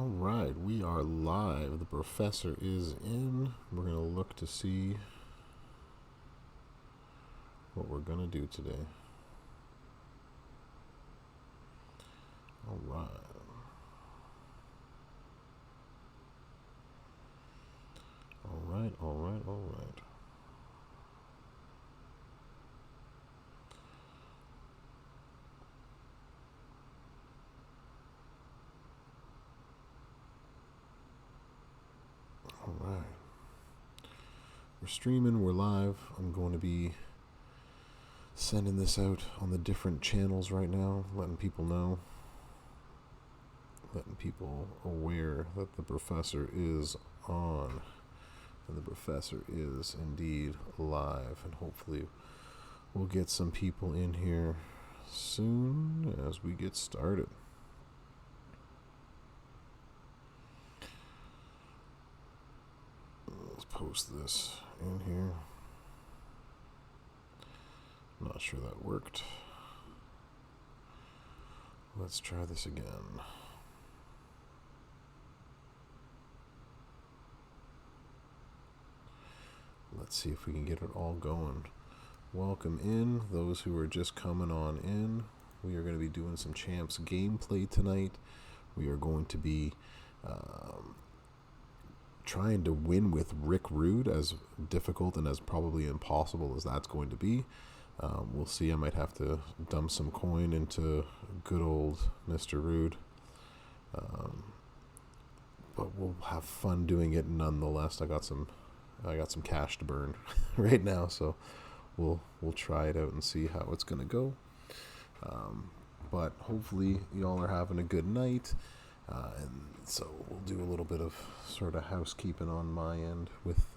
Alright, we are live. The Professor is in. We're going to look to see what we're going to do today. Alright. Alright. Alright. We're streaming, we're live. I'm going to be sending this out on the different channels right now, letting people know, letting people aware that the Professor is on. And the Professor is indeed live, and hopefully we'll get some people in here soon as we get started. Let's post this in here. Not sure that worked. Let's try this again. Let's see if we can get it all going. Welcome in those who are just coming on in. We are going to be doing some Champs gameplay tonight. We are going to be trying to win with Rick Rude, as difficult and as probably impossible as that's going to be. We'll see. I might have to dump some coin into good old Mr. Rude. But we'll have fun doing it nonetheless. I got some cash to burn right now, so we'll try it out and see how it's gonna go. But hopefully y'all are having a good night, and so we'll do a little bit of sort of housekeeping on my end with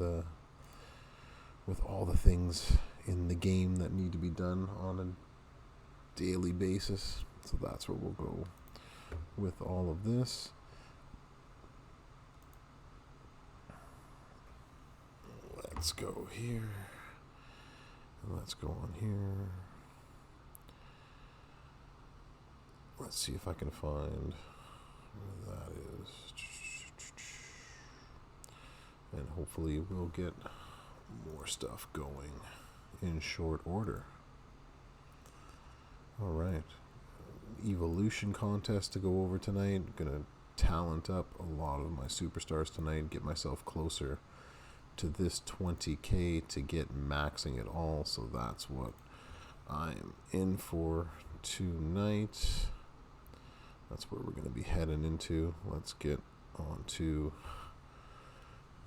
all the things in the game that need to be done on a daily basis. So that's where we'll go with all of this. Let's go here. And let's go on here. Let's see if I can find where that is. And hopefully we'll get more stuff going in short order. Alright. Evolution contest to go over tonight. Gonna talent up a lot of my superstars tonight. Get myself closer to this 20k to get maxing it all. So that's what I'm in for tonight. That's where we're going to be heading into. Let's get on to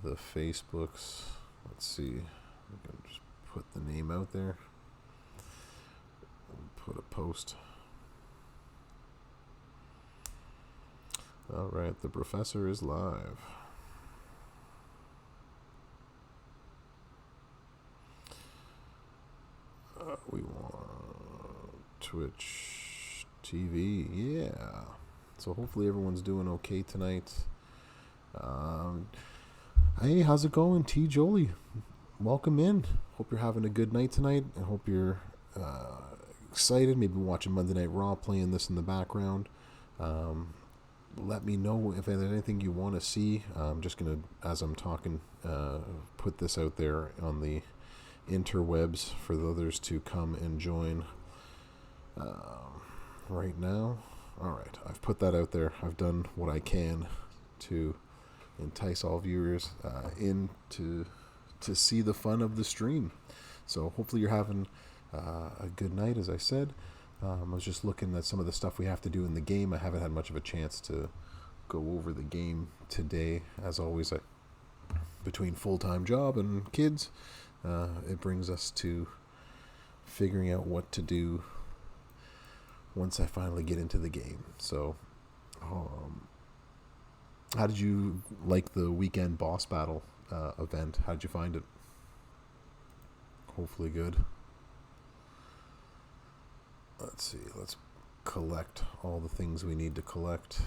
the Facebooks. Let's see. I'm going to just put the name out there. Put a post. Alright, the Professor is live. We want Twitch TV, yeah. So hopefully everyone's doing okay tonight. Hey, how's it going, T. Jolie? Welcome in. Hope you're having a good night tonight. I hope you're excited. Maybe watching Monday Night Raw, playing this in the background. Let me know if there's anything you want to see. I'm just gonna, as I'm talking, put this out there on the interwebs for the others to come and join right now. Alright, I've put that out there. I've done what I can to entice all viewers in to see the fun of the stream. So hopefully you're having a good night, as I said. I was just looking at some of the stuff we have to do in the game. I haven't had much of a chance to go over the game today. As always, between full-time job and kids, it brings us to figuring out what to do once I finally get into the game. So, how did you like the weekend boss battle event? How did you find it? Hopefully good. Let's see. Let's collect all the things we need to collect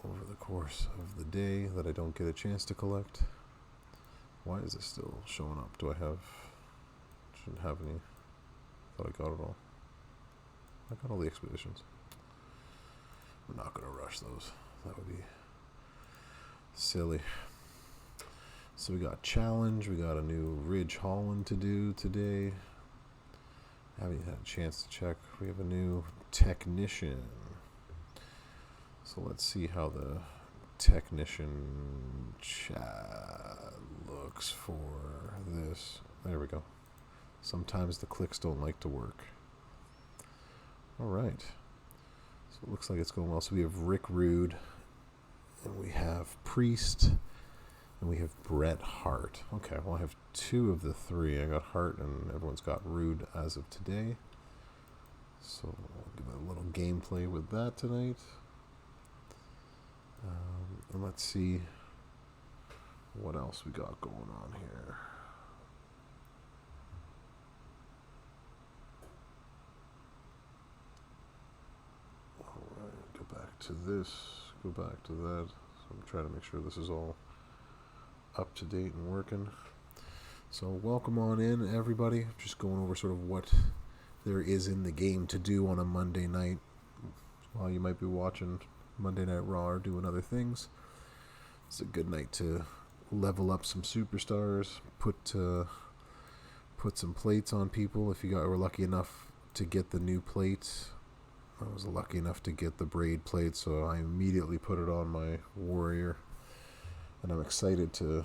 over the course of the day that I don't get a chance to collect. Why is this still showing up? Shouldn't have any. Thought I got it all. I got all the expeditions. We're not going to rush those. That would be silly. So we got challenge. We got a new Ridge Holland to do today. I haven't had a chance to check. We have a new technician. So let's see how the technician chat looks for this. There we go. Sometimes the clicks don't like to work. All right. So it looks like it's going well. So we have Rick Rude, and we have Priest, and we have Bret Hart. Okay, well, I have 2 of the 3. I got Hart, and everyone's got Rude as of today. So I'll give it a little gameplay with that tonight. And let's see what else we got going on here. All right, go back to this, go back to that. So I'm trying to make sure this is all up to date and working. So welcome on in, everybody. Just going over sort of what there is in the game to do on a Monday night while you might be watching Monday Night Raw or doing other things. It's a good night to level up some superstars, put some plates on people. If you were lucky enough to get the new plates, I was lucky enough to get the braid plate, so I immediately put it on my Warrior, and I'm excited to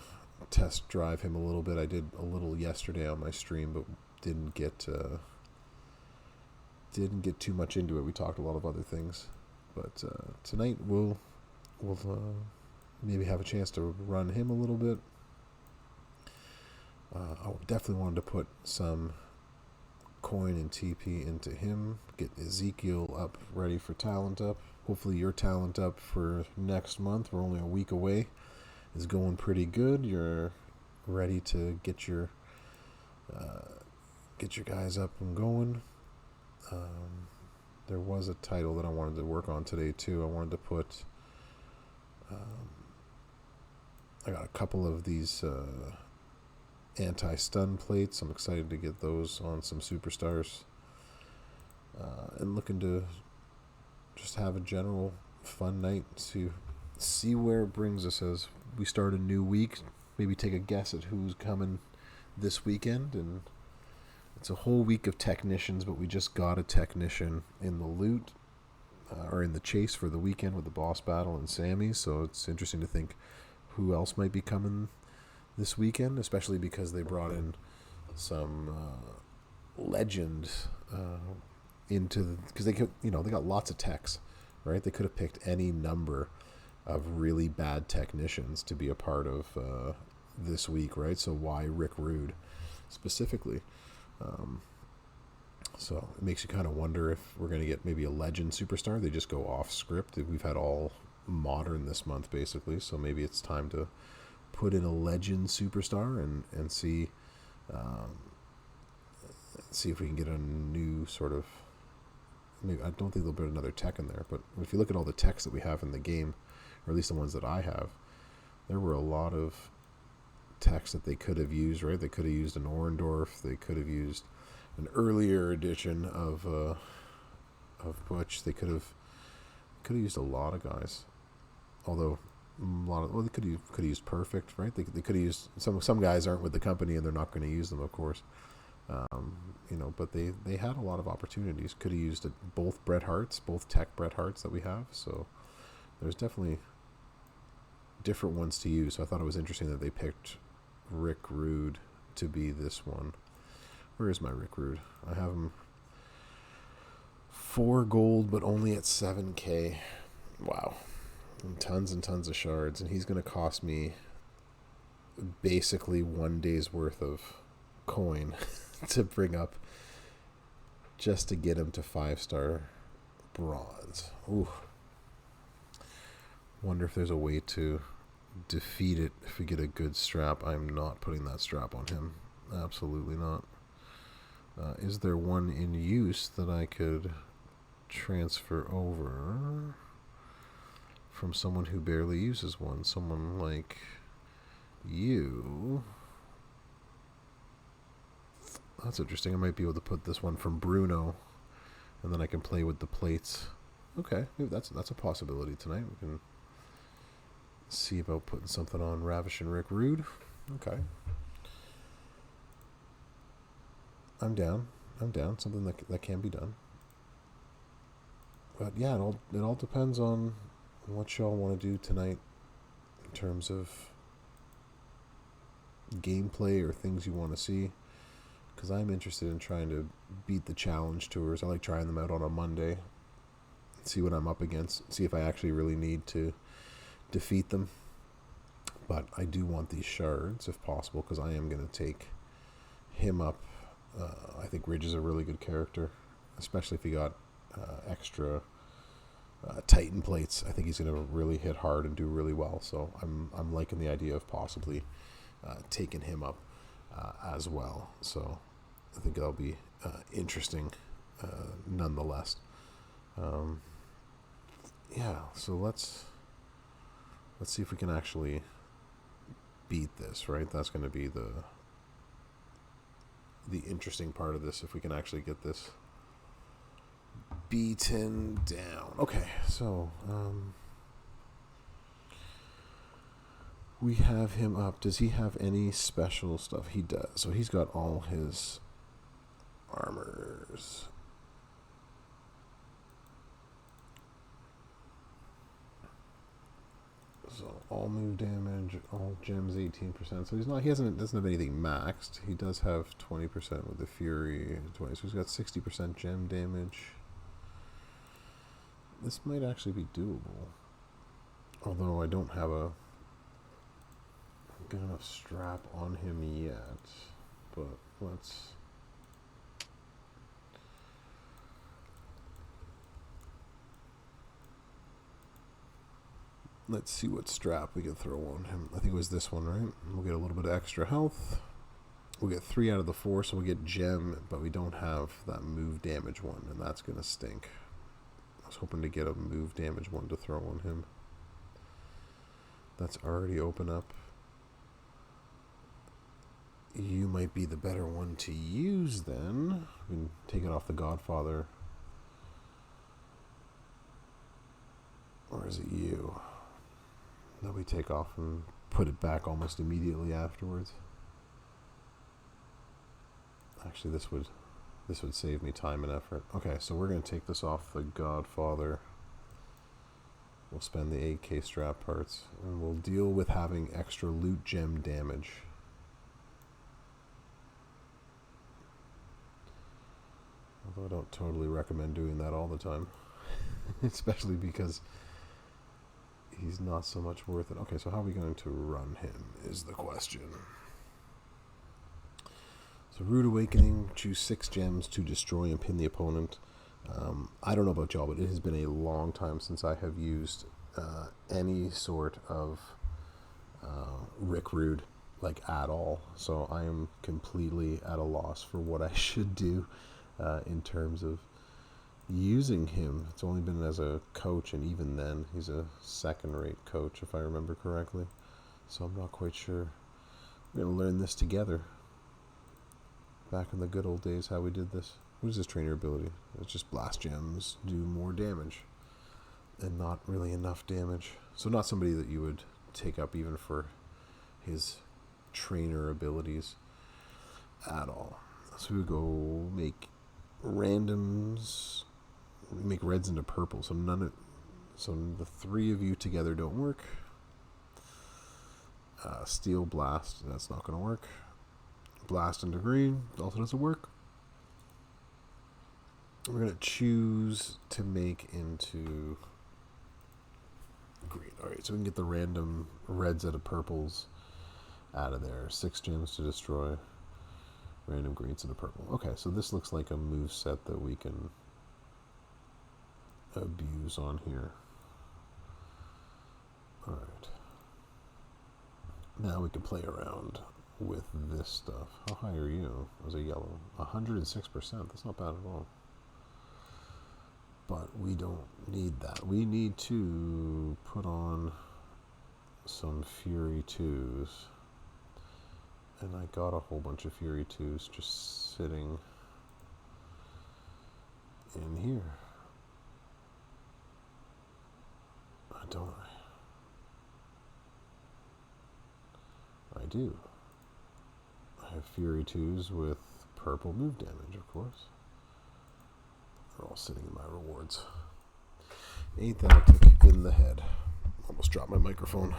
test drive him a little bit. I did a little yesterday on my stream, but didn't get too much into it. We talked a lot of other things, but tonight we'll maybe have a chance to run him a little bit. I definitely wanted to put some coin and TP into him, get Ezekiel up ready for Talent Up. Hopefully your Talent Up for next month, we're only a week away, is going pretty good. You're ready to get your guys up and going. There was a title that I wanted to work on today too. I wanted to put I got a couple of these anti-stun plates. I'm excited to get those on some superstars, and looking to just have a general fun night to see where it brings us as we start a new week. Maybe take a guess at who's coming this weekend. And it's a whole week of technicians, but we just got a technician in the loot or in the chase for the weekend with the boss battle and Sammy. So it's interesting to think who else might be coming this weekend, especially because they brought in some legend into, because they could, they got lots of techs, right? They could have picked any number of really bad technicians to be a part of this week, right? So why Rick Rude specifically? So it makes you kind of wonder if we're going to get maybe a legend superstar. They just go off script. We've had all modern this month basically, so maybe it's time to put in a legend superstar and see if we can get a new sort of, maybe, I don't think they'll put another tech in there, but if you look at all the techs that we have in the game, or at least the ones that I have, there were a lot of techs that they could have used, right? They could have used an Orndorff, they could have used an earlier edition of Butch. They could have used a lot of guys, although they could have used Perfect, right? They could have used some guys aren't with the company and they're not going to use them, of course. But they had a lot of opportunities. Could have used both Bret Harts, both tech Bret Harts that we have. So there's definitely different ones to use. So I thought it was interesting that they picked Rick Rude to be this one. Where is my Rick Rude? I have him 4 gold, but only at 7K. Wow. And tons of shards. And he's going to cost me basically 1 day's worth of coin to bring up just to get him to 5-star bronze. Ooh. Wonder if there's a way to defeat it if we get a good strap. I'm not putting that strap on him. Absolutely not. Is there one in use that I could transfer over from someone who barely uses one? Someone like you. That's interesting. I might be able to put this one from Bruno, and then I can play with the plates Okay, maybe that's a possibility tonight. We can see about putting something on Ravish and Rick Rude. Okay. I'm down. I'm down. Something that can be done. But yeah, it all depends on what y'all want to do tonight in terms of gameplay or things you want to see. Because I'm interested in trying to beat the challenge tours. I like trying them out on a Monday. See what I'm up against. See if I actually really need to defeat them. But I do want these shards if possible, because I am going to take him up. I think Ridge is a really good character, especially if he got extra Titan plates. I think he's going to really hit hard and do really well. So I'm liking the idea of possibly taking him up as well. So I think that'll be interesting nonetheless. Yeah, so let's see if we can actually beat this, right? That's going to be the interesting part of this, if we can actually get this beaten down. Okay, so we have him up. Does he have any special stuff? He does. So he's got all his armors. So all move damage, all gems 18%. So doesn't have anything maxed. He does have 20% with the Fury, 20. So he's got 60% gem damage. This might actually be doable. Although I don't have a good enough strap on him yet. But let's see what strap we can throw on him. I think it was this one, right? We'll get a little bit of extra health. We'll get 3 out of the 4, so we'll get gem, but we don't have that move damage one, and that's going to stink. I was hoping to get a move damage one to throw on him. That's already open up. You might be the better one to use then. We can take it off the Godfather. Or is it you? That we take off and put it back almost immediately afterwards. Actually, this would save me time and effort. Okay, so we're going to take this off the Godfather. We'll spend the 8k strap parts, and we'll deal with having extra loot gem damage. Although I don't totally recommend doing that all the time. Especially because he's not so much worth it. Okay, so how are we going to run him is the question. So Rude Awakening, choose 6 gems to destroy and pin the opponent. I don't know about y'all, but it has been a long time since I have used any sort of Rick Rude, like at all. So I am completely at a loss for what I should do in terms of using him. It's only been as a coach, and even then he's a second-rate coach if I remember correctly, so I'm not quite sure. We're going to learn this together. Back in the good old days, how we did this. What is his trainer ability? It's just blast gems do more damage and not really enough damage, so not somebody that you would take up even for his trainer abilities at all. So we would go make randoms. We make reds into purple, so the 3 of you together don't work. Steel blast, that's not going to work. Blast into green also doesn't work. We're going to choose to make into green. Alright, so we can get the random reds out of purples out of there. 6 gems to destroy. Random greens into purple. Okay, so this looks like a move set that we can abuse on here. Alright. Now we can play around with this stuff. How high are you as a yellow? 106%. That's not bad at all. But we don't need that. We need to put on some Fury 2s. And I got a whole bunch of Fury 2s just sitting in here. Don't I? I do. I have Fury 2s with purple move damage, of course. They're all sitting in my rewards. Ain't that a kick in the head? Almost dropped my microphone.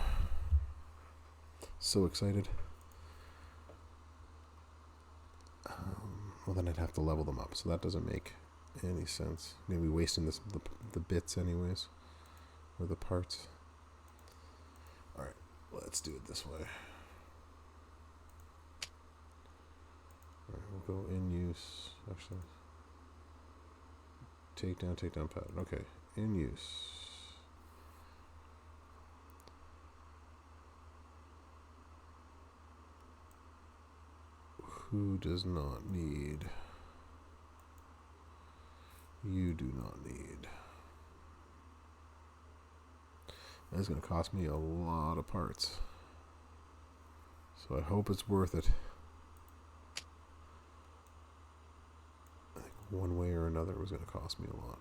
So excited. Well, then I'd have to level them up, so that doesn't make any sense. Maybe wasting the bits anyways, or the parts. Alright, let's do it this way. Alright, we'll go in use. Actually, takedown pattern. Okay, in use. Who does not need? You do not need. That's going to cost me a lot of parts. So I hope it's worth it. I think one way or another it was going to cost me a lot.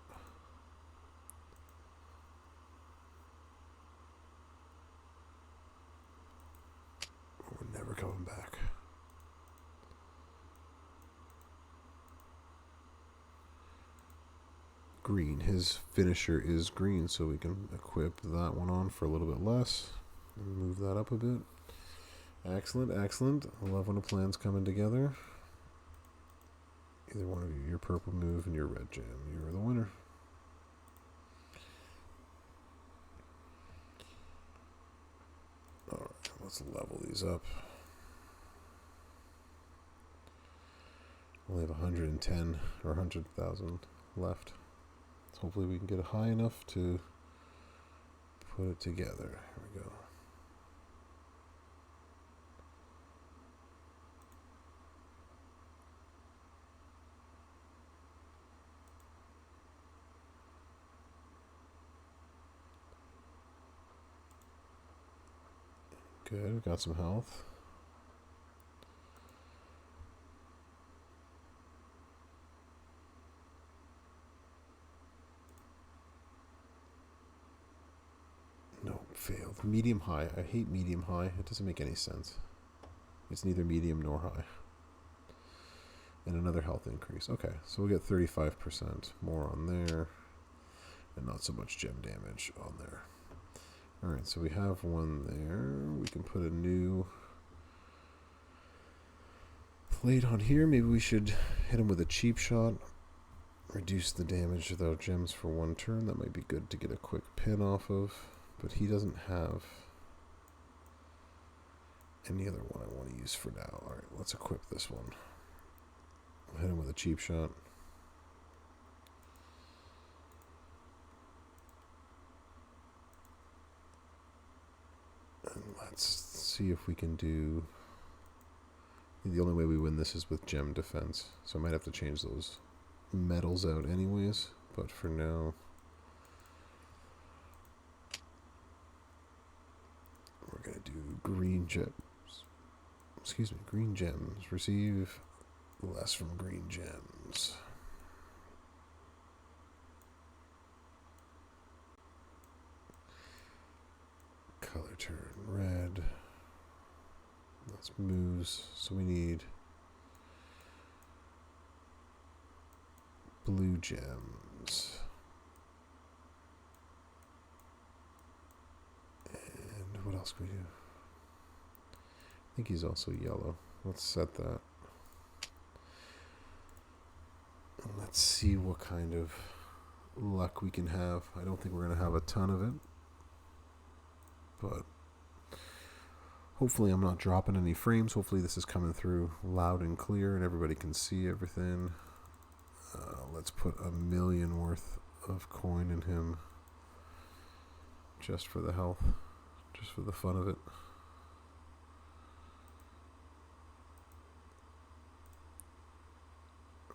We're never coming back. Green. His finisher is green, so we can equip that one on for a little bit less. And move that up a bit. Excellent, excellent. I love when a plan's coming together. Either one of you, your purple move and your red gem. You're the winner. Alright, let's level these up. Only have 110 or 100,000 left. Hopefully we can get it high enough to put it together. Here we go. Good, we've got some health. No, failed. Medium high. I hate medium high. It doesn't make any sense. It's neither medium nor high. And another health increase. Okay, so we'll get 35% more on there. And not so much gem damage on there. Alright, so we have one there. We can put a new plate on here. Maybe we should hit him with a cheap shot. Reduce the damage without gems for one turn. That might be good to get a quick pin off of. But he doesn't have any other one I want to use for now. Alright, let's equip this one. We'll hit him with a cheap shot. And let's see if we can do... The only way we win this is with gem defense. So I might have to change those medals out anyways. But for now... We're going to do green gems. Excuse me, green gems. Receive less from green gems. Color turn red. That's moves. So we need blue gems. What else can we do? I think he's also yellow. Let's set that. And let's see what kind of luck we can have. I don't think we're going to have a ton of it. But hopefully I'm not dropping any frames. Hopefully this is coming through loud and clear and everybody can see everything. Let's put 1 million worth of coin in him. Just for the health. Just for the fun of it.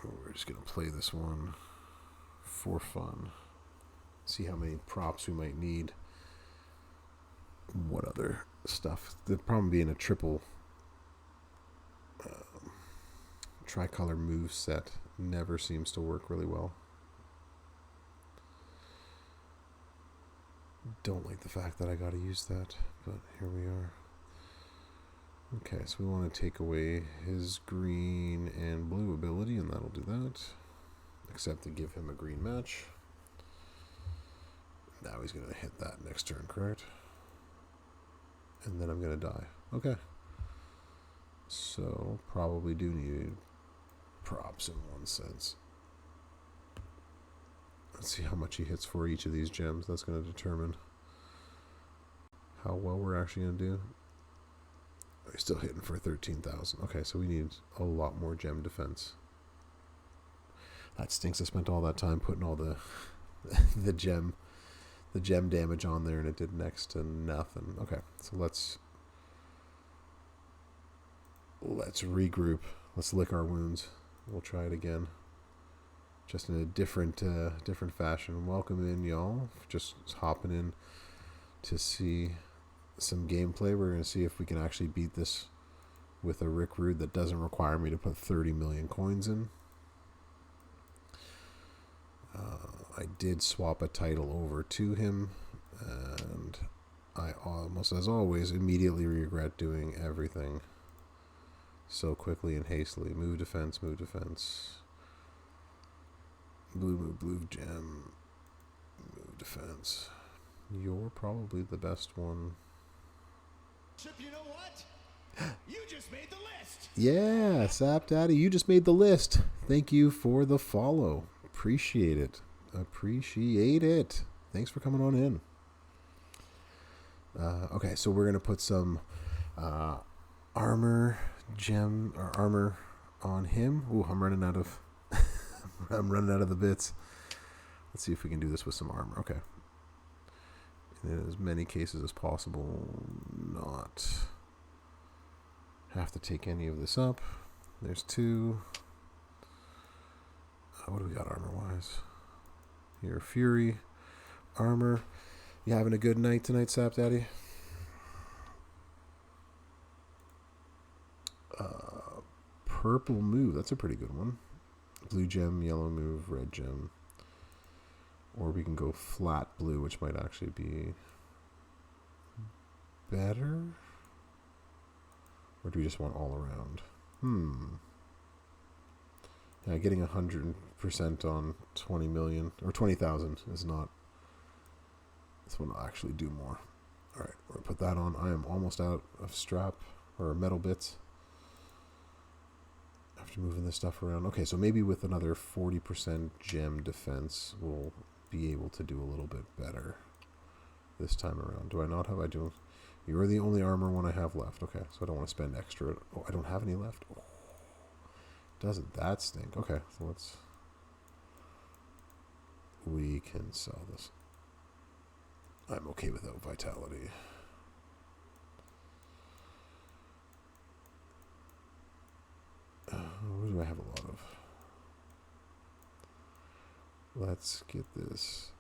We're just going to play this one for fun. See how many props we might need. What other stuff. The problem being a triple tricolor move set never seems to work really well. don't like the fact that I got to use that, but here we are. Okay, so we want to take away his green and blue ability, and that'll do that. Except to give him a green match. Now he's going to hit that next turn, correct? And then I'm going to die. Okay. So, probably do need props in one sense. Let's see how much he hits for each of these gems. That's going to determine how well we're actually going to do. He's still hitting for 13,000. Okay, so we need a lot more gem defense. That stinks. I spent all that time putting all the the gem damage on there, and it did next to nothing. Okay, so let's regroup. Let's lick our wounds. We'll try it again, just in a different fashion. Welcome in, y'all. Just hopping in to see some gameplay. We're going to see if we can actually beat this with a Rick Rude that doesn't require me to put 30 million coins in. I did swap a title over to him, and I almost, as always, immediately regret doing everything so quickly and hastily. Move defense, move defense. Blue gem. Move defense. You're probably the best one. You know what? You just made the list. Yeah, Sap Daddy, you just made the list. Thank you for the follow. Appreciate it. Appreciate it. Thanks for coming on in. Okay, so we're gonna put some armor on him. Ooh, I'm running out of the bits. Let's see if we can do this with some armor. Okay. In as many cases as possible, not have to take any of this up. There's 2. What do we got armor-wise? Here, Fury, armor. You having a good night tonight, Sap Daddy? Purple move. That's a pretty good one. Blue gem, yellow move, red gem. Or we can go flat blue, which might actually be better. Or do we just want all around? Yeah, getting 100% on 20 million or 20,000 is not. This one will actually do more. All right, we're gonna put that on. I am almost out of strap or metal bits after moving this stuff around. Okay, so maybe with another 40% gem defense, we'll be able to do a little bit better this time around. Do I not have? I do. You're the only armor one I have left. Okay, so I don't want to spend extra. Oh, I don't have any left. Oh. Doesn't that stink? Okay, so we can sell this. I'm okay without vitality. What do I have a lot of? Let's get this.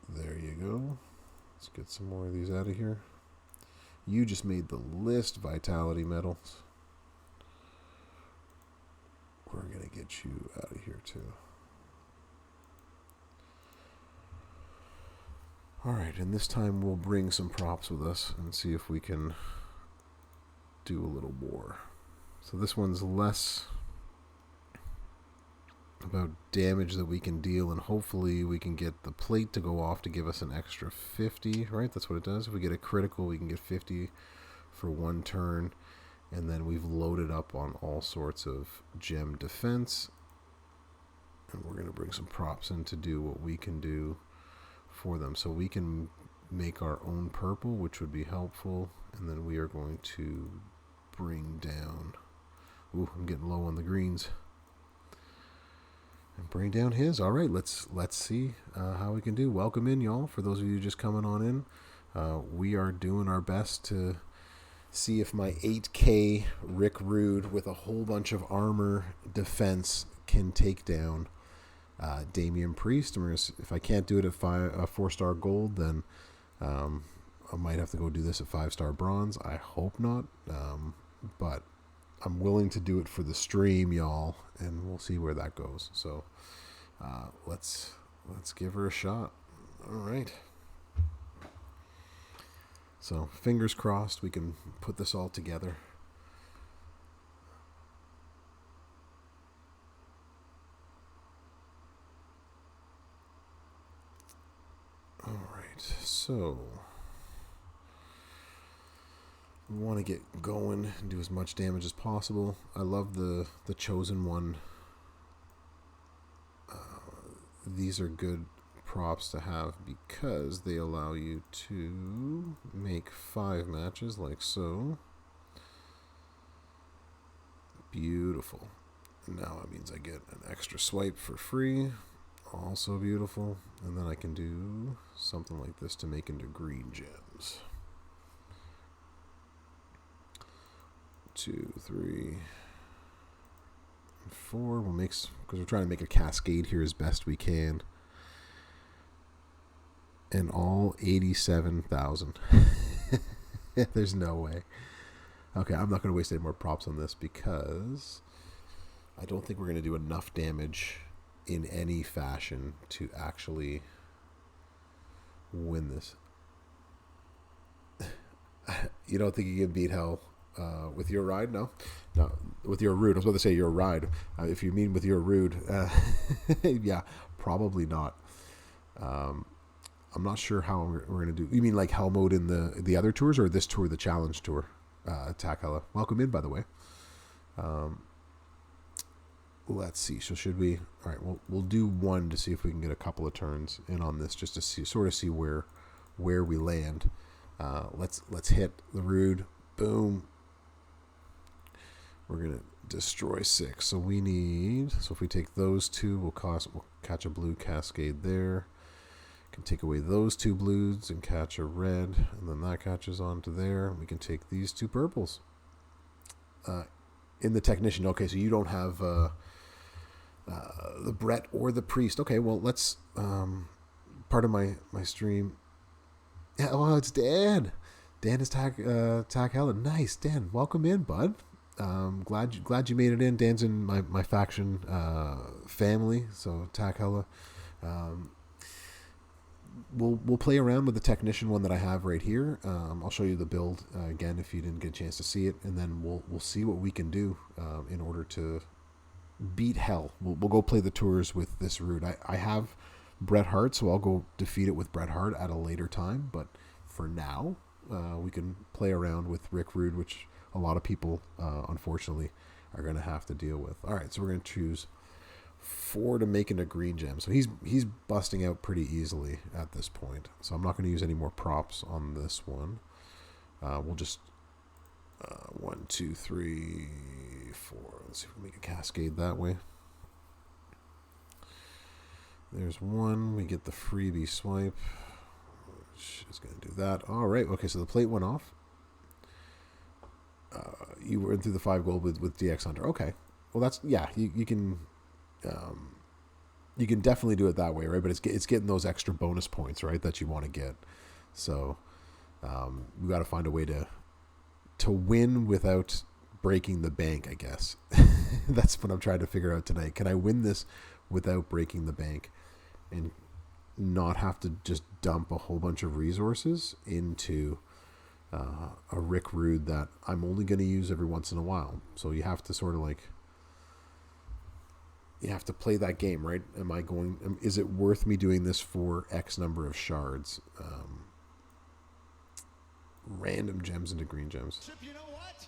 There you go. Let's get some more of these out of here. You just made the list, vitality medals. We're going to get you out of here too. Alright, and this time we'll bring some props with us and see if we can do a little more. So this one's less about damage that we can deal, and hopefully we can get the plate to go off to give us an extra 50, right? That's what it does. If we get a critical, we can get 50 for one turn, and then we've loaded up on all sorts of gem defense, and we're going to bring some props in to do what we can do for them. So we can make our own purple, which would be helpful, and then we are going to bring down, ooh, I'm getting low on the greens, and bring down his. All right, let's see how we can do. Welcome in, y'all. For those of you just coming on in, we are doing our best to see if my 8K Rick Rude with a whole bunch of armor defense can take down Damian Priest. If I can't do it at 4-star gold, then I might have to go do this at 5-star bronze. I hope not, but I'm willing to do it for the stream, y'all, and we'll see where that goes. So Let's give her a shot. All right. So fingers crossed we can put this all together. All right. So we want to get going and do as much damage as possible. I love the chosen one. These are good props to have because they allow you to make 5 matches like so. Beautiful. And now that means I get an extra swipe for free. Also beautiful. And then I can do something like this to make into green gems. 2, 3, 4. We'll make, because we're trying to make a cascade here as best we can. And all 87,000. There's no way. Okay, I'm not going to waste any more props on this because I don't think we're going to do enough damage in any fashion to actually win this. You don't think you can beat hell with your ride? No, with your rude. I was about to say your ride. If you mean with your rude, yeah, probably not. I'm not sure how we're going to do. You mean like hell mode in the other tours, or this tour, the challenge tour? Attack Hella. Welcome in, by the way. Let's see. So should we? All right. We'll do one to see if we can get a couple of turns in on this, just to see where we land. Let's hit the rude. Boom. We're gonna destroy 6. So we need. So if we take those 2, we'll catch a blue cascade there. Can take away those 2 blues and catch a red, and then that catches onto there. We can take these 2 purples. In the technician. Okay, so you don't have the Brett or the priest. Okay, well let's part of my stream. Yeah, oh, it's Dan. Dan is Tack Helen. Nice, Dan. Welcome in, bud. Glad you made it in. Dan's in my faction family, so Tack Hella. We'll play around with the technician one that I have right here. I'll show you the build again if you didn't get a chance to see it, and then we'll see what we can do in order to beat hell. We'll go play the tours with this Rude. I have Bret Hart, so I'll go defeat it with Bret Hart at a later time. But for now, we can play around with Rick Rude, which a lot of people, unfortunately, are going to have to deal with. All right, so we're going to choose 4 to make into green gem. So he's busting out pretty easily at this point. So I'm not going to use any more props on this one. We'll just 1, 2, 3, 4. Let's see if we can make a cascade that way. There's 1. We get the freebie swipe, which is going to do that. All right. Okay, so the plate went off. You went through the 5 gold with DX Hunter. Okay. Well, that's, yeah, you can definitely do it that way, right? But it's getting those extra bonus points, right, that you want to get. So we got to find a way to win without breaking the bank, I guess. That's what I'm trying to figure out tonight. Can I win this without breaking the bank and not have to just dump a whole bunch of resources into a Rick Rude that I'm only going to use every once in a while? So you have to sort of like, you have to play that game, right? Is it worth me doing this for X number of shards? Random gems into green gems. Chip, you know what?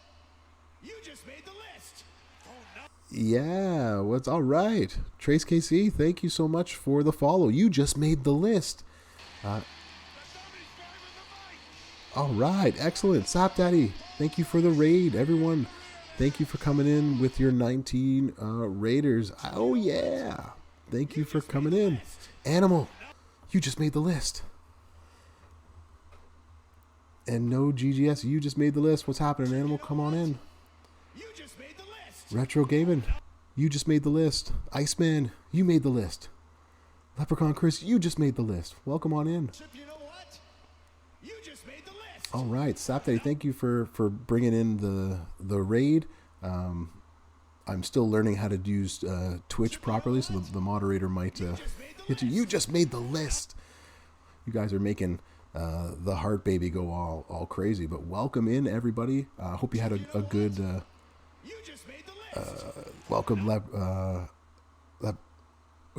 You just made the list. Oh, no. Yeah, what's all right. Trace KC, thank you so much for the follow. You just made the list. All right, excellent. Sap Daddy, thank you for the raid. Everyone, thank you for coming in with your 19 raiders. Oh, yeah. Thank you for coming in. Animal, you just made the list. And no GGS, you just made the list. What's happening, Animal? Come on in. You just made the list. Retro Gaming, you just made the list. Iceman, you made the list. Leprechaun Chris, you just made the list. Welcome on in. Chip, you know what? You just made the list. All right, Sapday, thank you for bringing in the raid. I'm still learning how to use Twitch properly, so the moderator might hit you. You just made the list. You guys are making the Heart Baby go all crazy. But welcome in, everybody. I hope you had a good welcome. What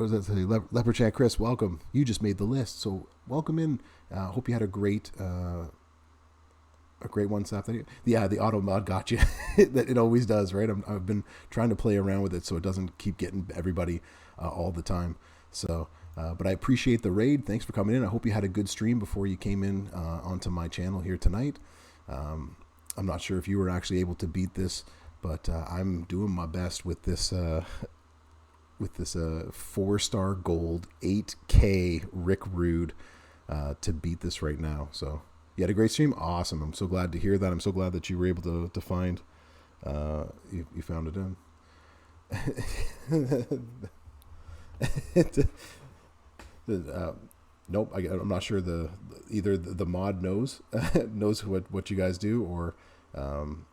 does that say? Leopard Chat Chris, welcome. You just made the list, so welcome in. Hope you had a great one this afternoon. Yeah, the auto mod got you. It always does, right? I've been trying to play around with it so it doesn't keep getting everybody all the time. So, but I appreciate the raid. Thanks for coming in. I hope you had a good stream before you came in onto my channel here tonight. I'm not sure if you were actually able to beat this, but I'm doing my best with this 4-star gold 8K Rick Rude to beat this right now. So you had a great stream. Awesome. I'm so glad to hear that. I'm so glad that you were able to find you found it in. Nope. I'm not sure either the mod knows what you guys do, or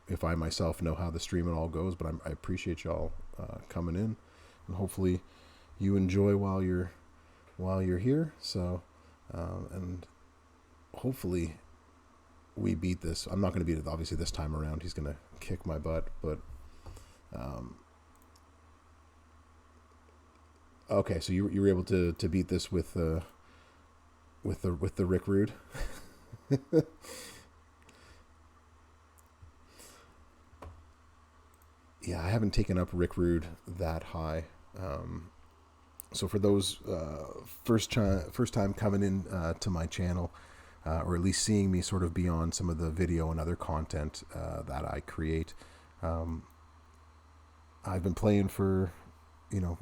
if I myself know how the stream and all goes. But I appreciate y'all coming in. And hopefully you enjoy while you're here. So, and hopefully we beat this. I'm not going to beat it obviously this time around. He's going to kick my butt, but okay. So you were able to beat this with the Rick Rude. Yeah, I haven't taken up Rick Rude that high. So for those first time coming in to my channel, or at least seeing me sort of beyond some of the video and other content that I create, I've been playing for,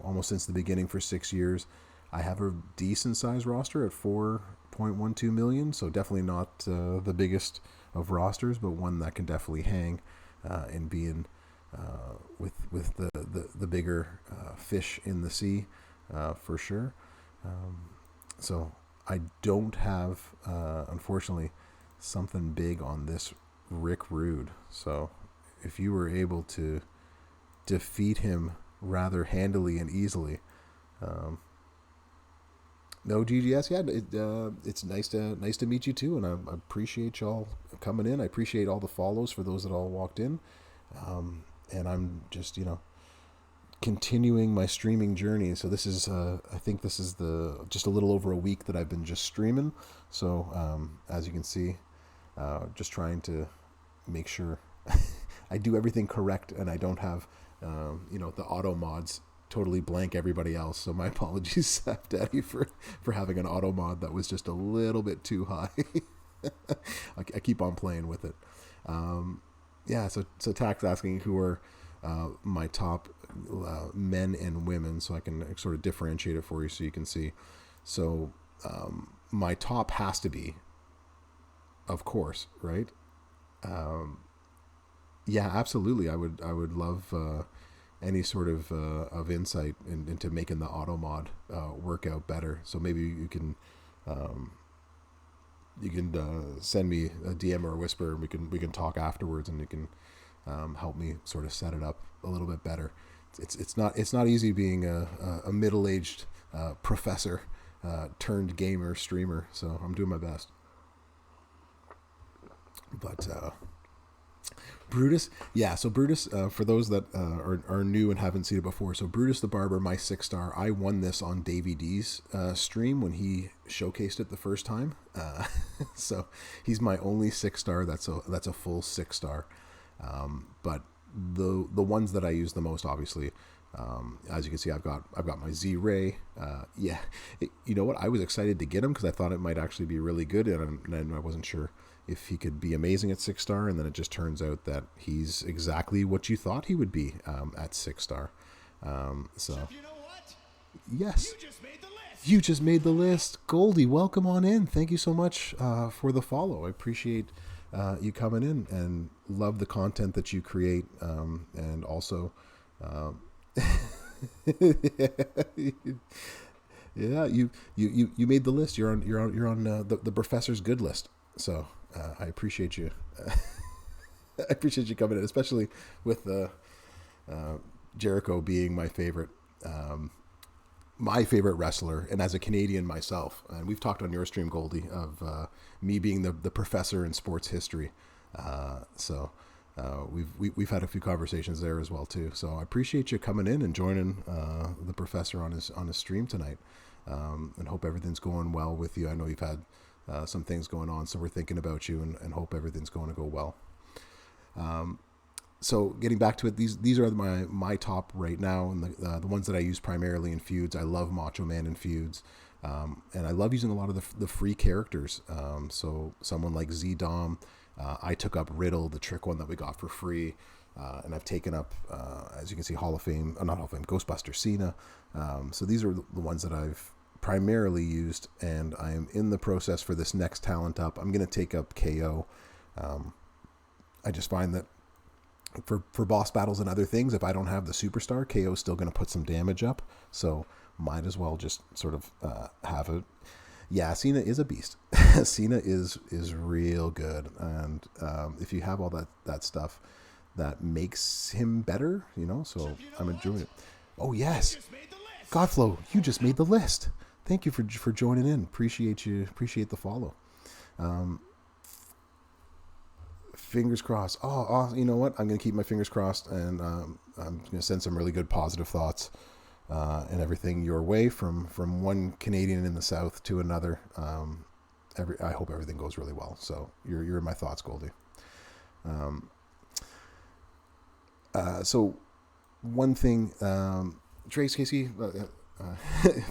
almost since the beginning for 6 years. I have a decent sized roster at 4.12 million, so definitely not the biggest of rosters, but one that can definitely hang and be in with the bigger fish in the sea, for sure. So I don't have, unfortunately, something big on this Rick Rude. So if you were able to defeat him rather handily and easily, no GGS. Yeah, it's nice to meet you too, and I appreciate y'all coming in. I appreciate all the follows for those that all walked in. And I'm just, continuing my streaming journey. So this is, I think this is just a little over a week that I've been just streaming. So, as you can see, just trying to make sure I do everything correct and I don't have, the auto mods totally blank everybody else. So my apologies, Sap Daddy, for having an auto mod that was just a little bit too high. I keep on playing with it. Yeah, so Tax asking who are my top men and women, so I can sort of differentiate it for you so you can see. So my top has to be, of course, right? Yeah, absolutely. I would love any sort of insight into making the auto mod work out better. So maybe you can send me a DM or a whisper, and we can talk afterwards, and you can help me sort of set it up a little bit better. It's not easy being a middle-aged professor turned gamer streamer. So I'm doing my best. But Brutus, yeah. So Brutus, for those that are new and haven't seen it before, so Brutus the Barber, my 6-star. I won this on Davey D's stream when he showcased it the first time. So he's my only 6-star. That's a full 6-star. But the ones that I use the most, obviously, as you can see, I've got my Z-Ray. Yeah, you know what? I was excited to get him because I thought it might actually be really good, and I wasn't sure if he could be amazing at 6-star, and then it just turns out that he's exactly what you thought he would be at 6-star. So, You know what? yes, You just made the list. you just made the list. Goldie, welcome on in. Thank you so much for the follow. I appreciate you coming in and love the content that you create, and also, yeah, you made the list. You're on the Professor's good list. So I appreciate you. I appreciate you coming in, especially with Jericho being my favorite wrestler, and as a Canadian myself, and we've talked on your stream, Goldie, of me being the professor in sports history. We've had a few conversations there as well too. So I appreciate you coming in and joining the professor on his stream tonight, and hope everything's going well with you. I know you've had some things going on, so we're thinking about you and hope everything's going to go well. So getting back to it, these are my top right now, and the ones that I use primarily in feuds. I love Macho Man in feuds, and I love using a lot of the free characters. So someone like Z-Dom, I took up Riddle, the trick one that we got for free, and I've taken up, as you can see, not Hall of Fame, Ghostbuster Cena. So these are the ones that I've primarily used, and I am in the process for this next talent up. I'm going to take up KO. I just find that for boss battles and other things, if I don't have the superstar, KO is still going to put some damage up. So might as well just sort of have it. Yeah, Cena is a beast. Cena is real good, and if you have all that stuff, that makes him better, So I'm enjoying it. Oh yes, Godflow, you just made the list. Thank you for joining in. Appreciate the follow. Fingers crossed. Oh, you know what? I'm going to keep my fingers crossed, and I'm going to send some really good positive thoughts and everything your way from one Canadian in the South to another. I hope everything goes really well. So you're in my thoughts, Goldie. So one thing, Trace Casey,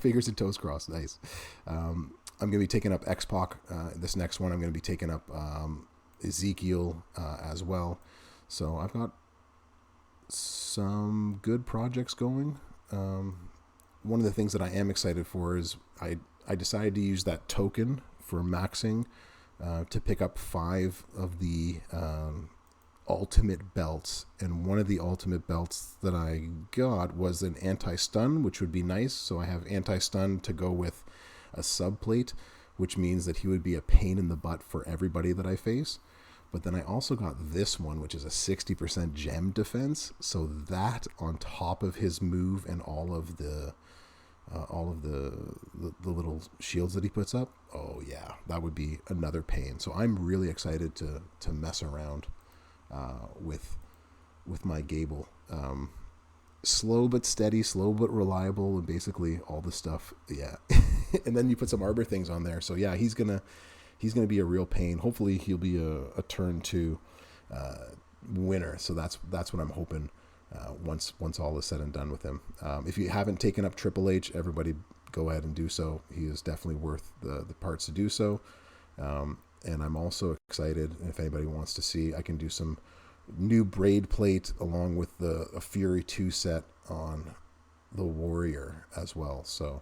fingers and toes crossed. Nice. I'm going to be taking up X-Pac. This next one, I'm going to be taking up Ezekiel as well. So I've got some good projects going. One of the things that I am excited for is I decided to use that token for maxing to pick up 5 of the ultimate belts, and one of the ultimate belts that I got was an anti-stun, which would be nice. So I have anti-stun to go with a subplate, which means that he would be a pain in the butt for everybody that I face. But then I also got this one, which is a 60% gem defense. So that on top of his move and all of the little shields that he puts up, oh yeah, that would be another pain. So I'm really excited to mess around with my Gable. Slow but steady, slow but reliable, and basically all the stuff. Yeah. And then you put some Arbor things on there. So yeah, he's gonna be a real pain. Hopefully he'll be a turn 2 winner. So that's what I'm hoping once all is said and done with him. If you haven't taken up Triple H, everybody go ahead and do so. He is definitely worth the parts to do so. And I'm also excited, if anybody wants to see, I can do some new braid plate along with a Fury 2 set on the Warrior as well. So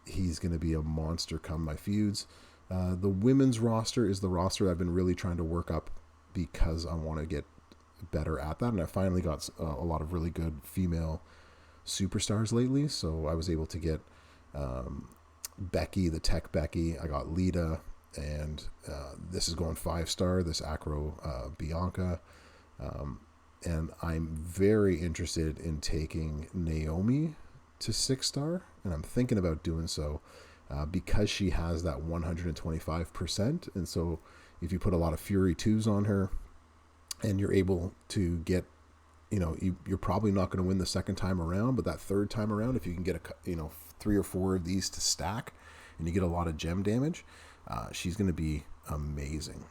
he's going to be a monster come my feuds. The women's roster is the roster I've been really trying to work up because I want to get better at that. And I finally got a lot of really good female superstars lately. So I was able to get Becky, the Tech Becky. I got Lita, and this is going 5-star, this Acro Bianca. And I'm very interested in taking Naomi to 6-star, and I'm thinking about doing so because she has that 125%. And so if you put a lot of Fury 2s on her and you're able to get, you're probably not going to win the second time around, but that third time around, if you can get 3 or 4 of these to stack and you get a lot of gem damage, she's going to be amazing.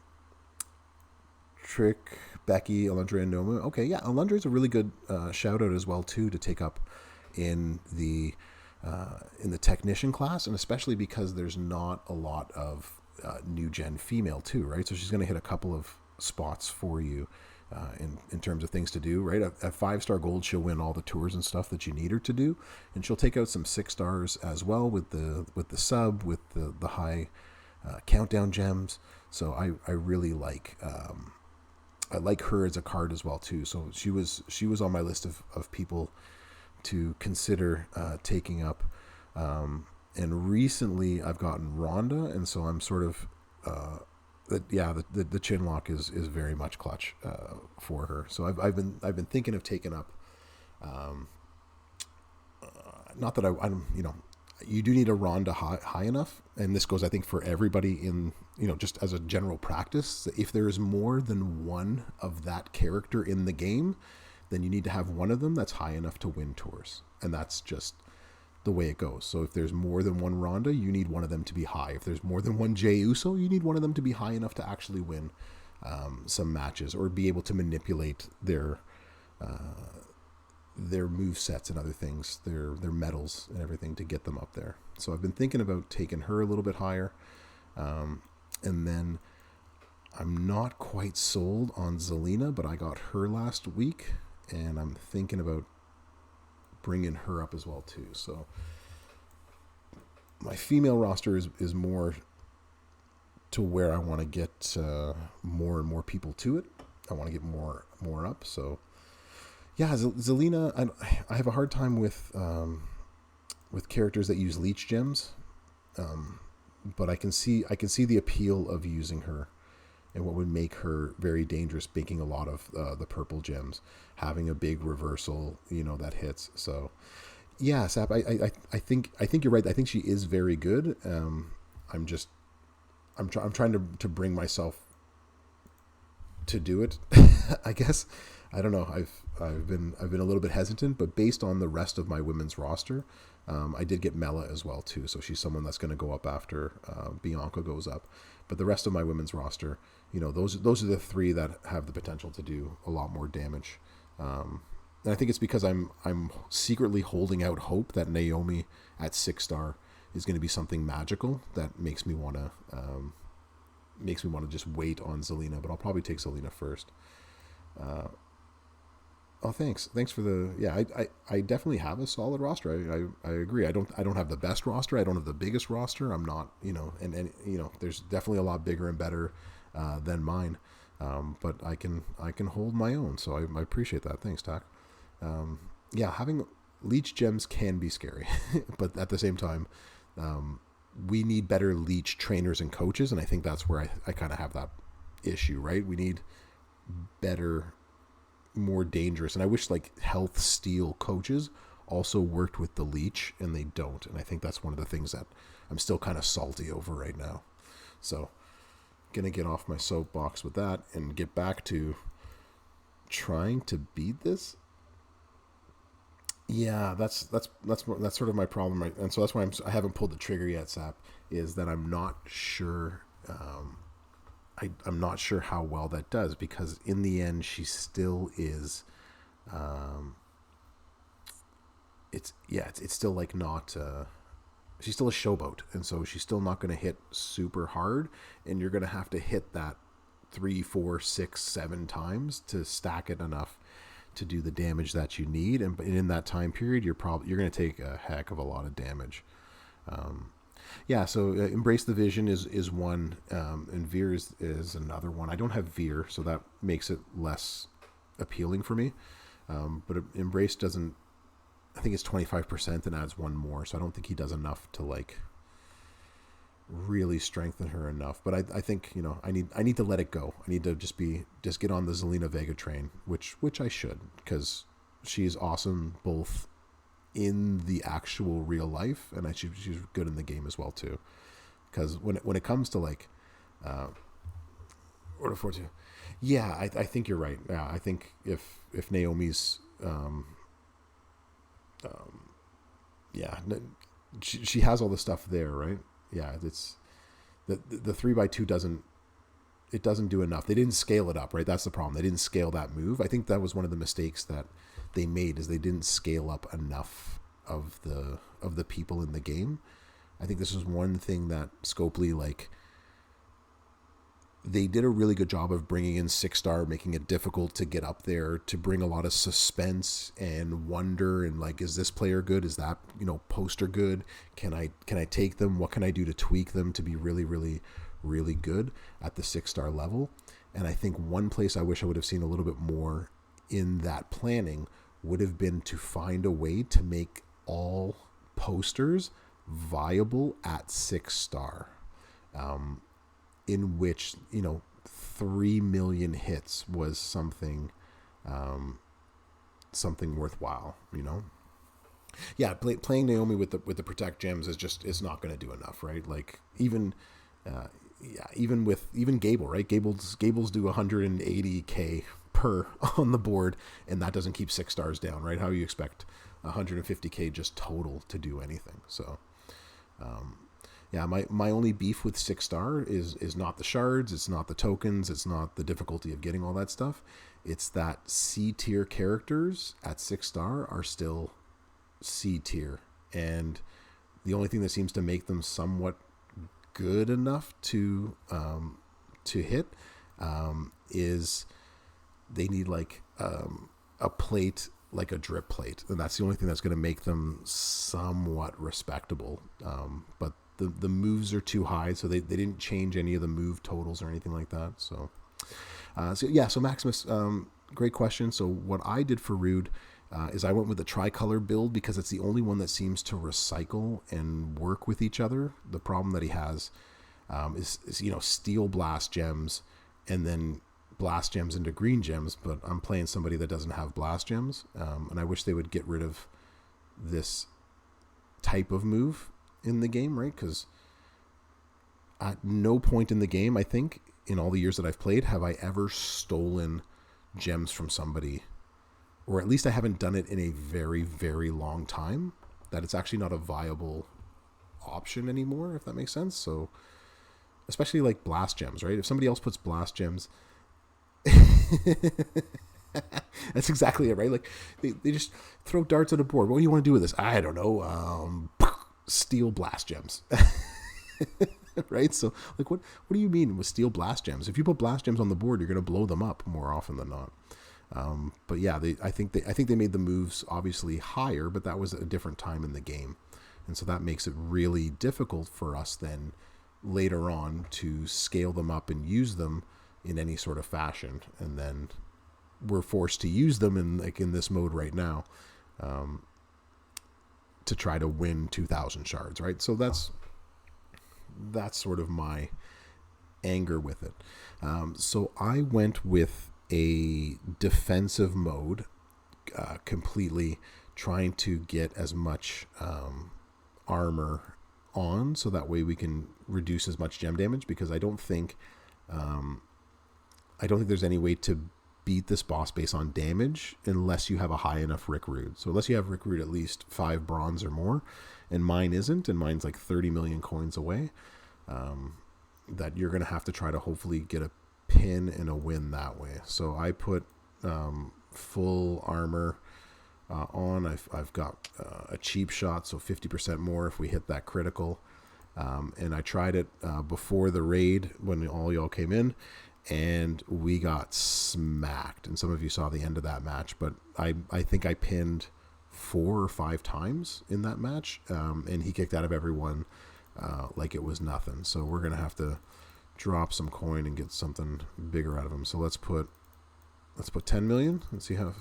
Trick, Becky, Alundra, and Noma. Okay, yeah, Alundra is a really good shout out as well too to take up in the technician class, and especially because there's not a lot of new gen female too, right? So she's going to hit a couple of spots for you in terms of things to do, right? At 5-star gold, she'll win all the tours and stuff that you need her to do, and she'll take out some 6-stars as well with the sub, with the high countdown gems. So I really like I like her as a card as well too. So she was on my list of people to consider taking up. And recently I've gotten Rhonda, and so I'm sort of the chin lock is very much clutch for her. So I've been thinking of taking up. Not that I'm you do need a Ronda high enough, and this goes I think for everybody in just as a general practice. If there is more than one of that character in the game, then you need to have one of them that's high enough to win tours, and that's just the way it goes. So if there's more than one Ronda, you need one of them to be high. If there's more than one Jey Uso, you need one of them to be high enough to actually win some matches or be able to manipulate their move sets and other things, their medals and everything to get them up there. So I've been thinking about taking her a little bit higher. And then I'm not quite sold on Zelina, but I got her last week, and I'm thinking about bringing her up as well too. So my female roster is more to where I want to get more and more people to it. I want to get more up. So yeah, Zelina, I have a hard time with characters that use leech gems, but I can see the appeal of using her and what would make her very dangerous, making a lot of the purple gems, having a big reversal, that hits. So, yeah, Sap, I think you're right. I think she is very good. I'm trying to bring myself to do it. I guess I don't know. I've been a little bit hesitant, but based on the rest of my women's roster, I did get Mela as well too. So she's someone that's going to go up after Bianca goes up. But the rest of my women's roster, those are the three that have the potential to do a lot more damage. And I think it's because I'm secretly holding out hope that Naomi at 6-star is going to be something magical that makes me want to just wait on Zelina. But I'll probably take Zelina first. Oh, thanks for the I definitely have a solid roster. I agree. I don't have the best roster. I don't have the biggest roster. I'm not and there's definitely a lot bigger and better than mine. But I can hold my own. So I appreciate that. Thanks, Tak. Having leech gems can be scary, but at the same time, we need better leech trainers and coaches, and I think that's where I kind of have that issue. Right? We need better, more dangerous, and I wish health steal coaches also worked with the leech, and they don't. And I think that's one of the things that I'm still kind of salty over right now. So gonna get off my soapbox with that and get back to trying to beat this. Yeah, that's sort of my problem, right? And so that's why I haven't pulled the trigger yet, Sap, is that I'm not sure. I'm not sure how well that does, because in the end she still is it's still not she's still a showboat, and so she's still not going to hit super hard, and you're going to have to hit that 3, 4, 6, 7 times to stack it enough to do the damage that you need, and in that time period you're going to take a heck of a lot of damage. So Embrace the Vision is one, and Veer is another one. I don't have Veer, so that makes it less appealing for me. But Embrace doesn't. I think it's 25% and adds one more, so I don't think he does enough to really strengthen her enough. But I think I need to let it go. I need to just get on the Zelina Vega train, which I should, because she's awesome both in the actual real life, and she's good in the game as well too. Because when it comes to Order 4-2, I think you're right. Yeah, I think if Naomi's she has all the stuff there, right? Yeah, it's the 3x2 doesn't do enough. They didn't scale it up, right? That's the problem. They didn't scale that move. I think that was one of the mistakes that they made, is they didn't scale up enough of the people in the game. I think this is one thing that Scopely, they did a really good job of bringing in 6-star, making it difficult to get up there, to bring a lot of suspense and wonder, and is this player good? Is that poster good? Can I take them? What can I do to tweak them to be really, really, really good at the 6-star level? And I think one place I wish I would have seen a little bit more in that planning would have been to find a way to make all posters viable at 6-star. in which 3 million hits was something something worthwhile. Yeah, playing Naomi with the protect gems is not going to do enough, right? Like even even Gable, right? Gables do 180k per on the board, and that doesn't keep 6 stars down, right? How do you expect 150k just total to do anything? So yeah, my only beef with 6-star is not the shards, it's not the tokens, it's not the difficulty of getting all that stuff. It's that C tier characters at 6-star are still C tier, and the only thing that seems to make them somewhat good enough to hit is they need like a plate, like a drip plate, and that's the only thing that's going to make them somewhat respectable. But the moves are too high, so they didn't change any of the move totals or anything like that. So so Maximus, great question. So what I did for Rude is I went with the tricolor build because it's the only one that seems to recycle and work with each other. The problem that he has is steel blast gems and then blast gems into green gems, but I'm playing somebody that doesn't have blast gems, and I wish they would get rid of this type of move in the game, right? Because at no point in the game, I think, in all the years that I've played, have I ever stolen gems from somebody, or at least I haven't done it in a very, very long time, that it's actually not a viable option anymore, if that makes sense. So, especially like blast gems, right? If somebody else puts blast gems, that's exactly it, right? Like they just throw darts at a board. What do you want to do with this? I don't know. Steal blast gems. Right? So like what do you mean with steal blast gems? If you put blast gems on the board, you're going to blow them up more often than not. But yeah, I think they made the moves obviously higher, but that was a different time in the game. And so that makes it really difficult for us then later on to scale them up and use them in any sort of fashion. And then we're forced to use them in this mode right now, to try to win 2,000 shards, right? So that's sort of my anger with it. So I went with a defensive mode, completely trying to get as much armor on, so that way we can reduce as much gem damage, because I don't think there's any way to beat this boss based on damage unless you have a high enough Rick Rude. So unless you have Rick Rude at least 5 bronze or more, and mine isn't, and mine's like 30 million coins away, that you're going to have to try to hopefully get a pin and a win that way. So I put full armor on. I've got a cheap shot, so 50% more if we hit that critical. And I tried it before the raid when all y'all came in, and we got smacked. And some of you saw the end of that match, but I think I pinned 4 or 5 times in that match, and he kicked out of everyone like it was nothing. So we're gonna have to drop some coin and get something bigger out of him. So let's put 10 million and see how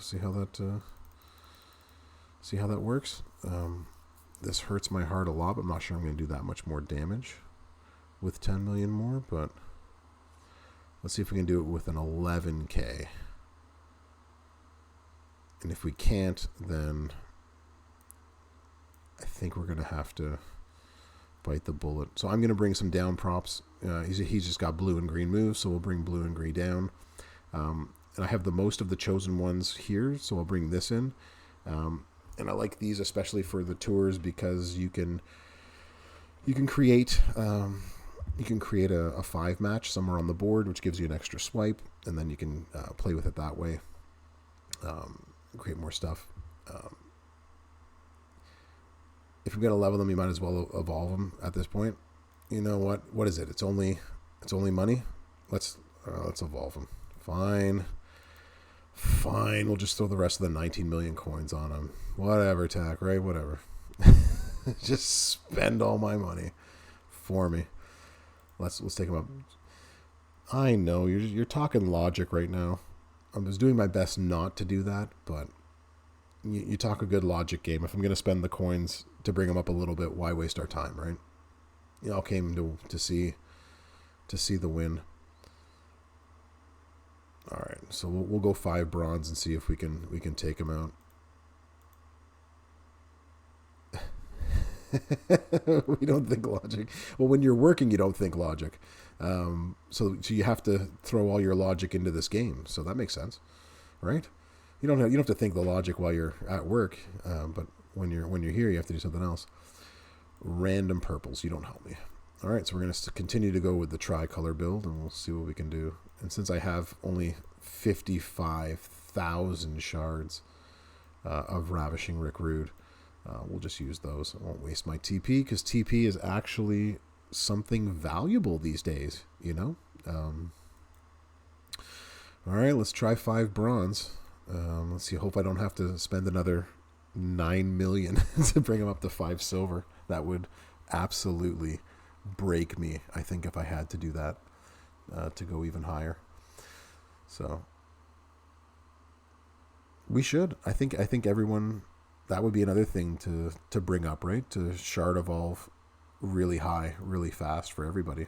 that works. This hurts my heart a lot, but I'm not sure I'm going to do that much more damage with 10 million more, but let's see if we can do it with an 11k. And if we can't, then I think we're going to have to bite the bullet. So I'm going to bring some down props. He's just got blue and green moves, so we'll bring blue and green down. And I have the most of the chosen ones here, so I'll bring this in. And I like these especially for the tours, because you can create a 5 match somewhere on the board, which gives you an extra swipe, and then you can play with it that way, create more stuff. If you're gonna level them, you might as well evolve them at this point. You know what? What is it? It's only money. Let's evolve them. Fine. We'll just throw the rest of the 19 million coins on them. Whatever, Tack, right? Whatever. Just spend all my money for me. Let's take them up. I know you're talking logic right now. I was doing my best not to do that, but you talk a good logic game. If I'm going to spend the coins to bring them up a little bit, why waste our time, right? You all came to see to see the win. All right, so we'll go 5 bronze and see if we can take him out. We don't think logic. Well, when you're working, you don't think logic. So you have to throw all your logic into this game. So that makes sense, right? You don't have to think the logic while you're at work, but when you're here, you have to do something else. Random purples. You don't help me. All right, so we're going to continue to go with the tricolor build, and we'll see what we can do. And since I have only 55,000 shards of Ravishing Rick Rude, we'll just use those. I won't waste my TP, because TP is actually something valuable these days, you know? All right, let's try 5 bronze. Let's see. Hope I don't have to spend another 9 million to bring him up to 5 silver. That would absolutely break me, I think, if I had to do that to go even higher. So we should. I think everyone, that would be another thing to bring up, right? To shard evolve really high, really fast for everybody.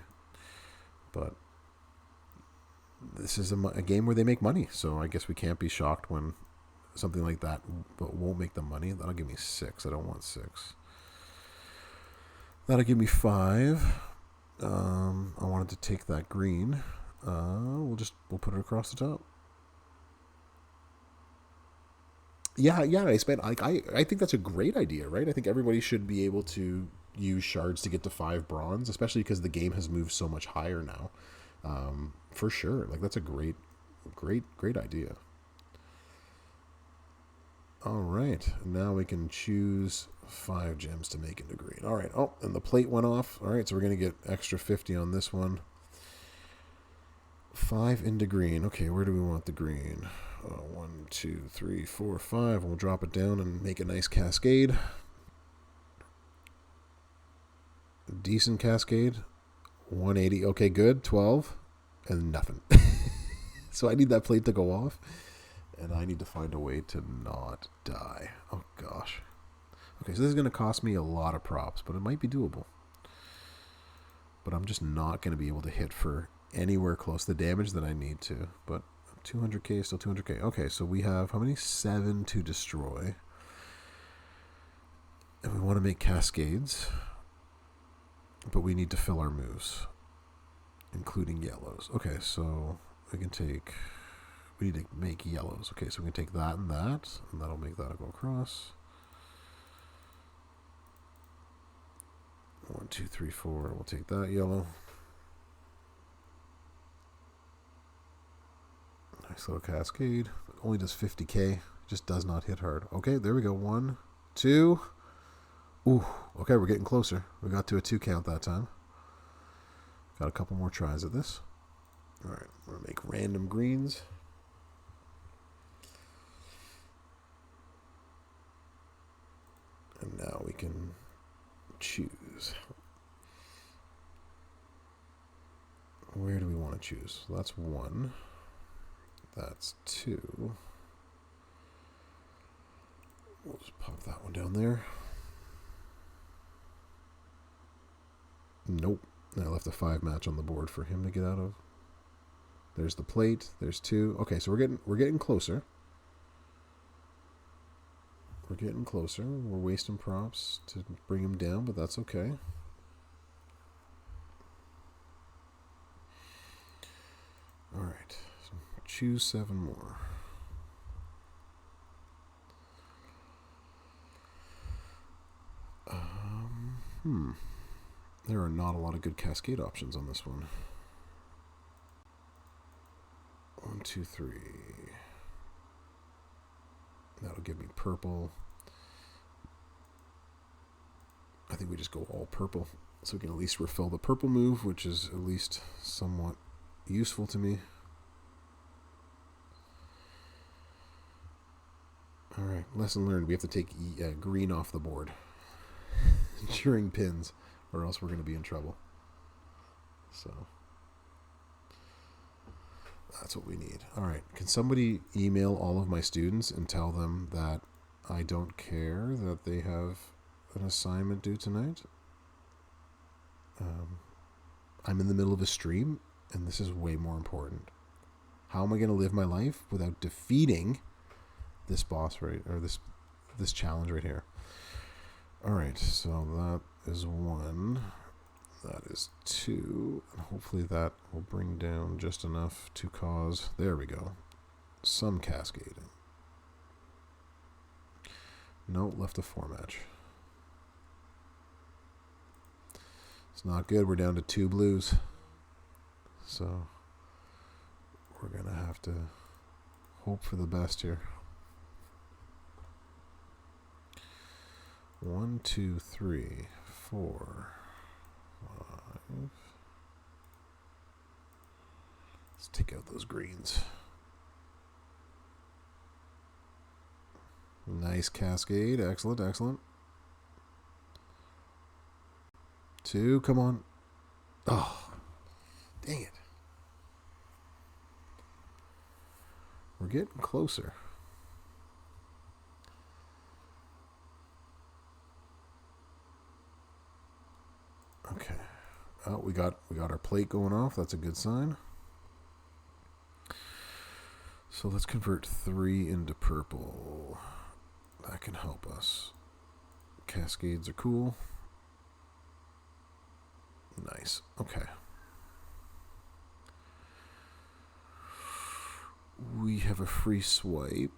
But this is a game where they make money, so I guess we can't be shocked when something like that won't make them money. That'll give me 6. I don't want 6. That'll give me 5. I wanted to take that green. We'll put it across the top. Yeah. I think that's a great idea, right? I think everybody should be able to use shards to get to 5 bronze, especially because the game has moved so much higher now. For sure, like that's a great idea. All right, now we can choose 5 gems to make into green. All right. Oh, and the plate went off. All right, so we're gonna get extra 50 on this one. 5 into green. Okay, where do we want the green? 1, 2, 3, 4, 5. We'll drop it down and make a nice cascade. Decent cascade. 180. Okay, good. 12. And nothing. So I need that plate to go off. And I need to find a way to not die. Oh, gosh. Okay, so this is going to cost me a lot of props, but it might be doable. But I'm just not going to be able to hit for anywhere close the damage that I need to. But 200k is still 200k. Okay, so we have how many? 7 to destroy. And we want to make cascades. But we need to fill our moves, including yellows. Okay, so we need to make yellows. Okay, so we can take that, and that'll make that go across. 1, 2, 3, 4. We'll take that yellow. Nice little cascade. It only does 50k. Just does not hit hard. Okay, there we go. 1, 2. Ooh, okay, we're getting closer. We got to a 2 count that time. Got a couple more tries at this. All right, we're going to make random greens. And now we can choose. Where do we want to choose? So that's 1. That's 2. We'll just pop that one down there. Nope. I left a 5 match on the board for him to get out of. There's the plate. There's 2. Okay, so we're getting closer. We're getting closer. We're wasting props to bring him down, but that's okay. All right. So choose 7 more. There are not a lot of good cascade options on this one. 1, 2, 3. That'll give me purple. I think we just go all purple, so we can at least refill the purple move, which is at least somewhat useful to me. All right, lesson learned. We have to take green off the board during pins, or else we're going to be in trouble. So that's what we need. All right, can somebody email all of my students and tell them that I don't care that they have an assignment due tonight? I'm in the middle of a stream, and this is way more important. How am I going to live my life without defeating this boss this challenge right here? All right, so that is 1. That is 2. And hopefully that will bring down just enough to cause, there we go, some cascading. No, left a 4 match. It's not good. We're down to 2 blues. So we're going to have to hope for the best here. 1, 2, 3, 4, 5. Let's take out those greens. Nice cascade. Excellent, excellent. 2, come on. Oh, dang it. We're getting closer. Okay. Oh, we got our plate going off. That's a good sign. So let's convert 3 into purple. That can help us. Cascades are cool. Nice. Okay. We have a free swipe.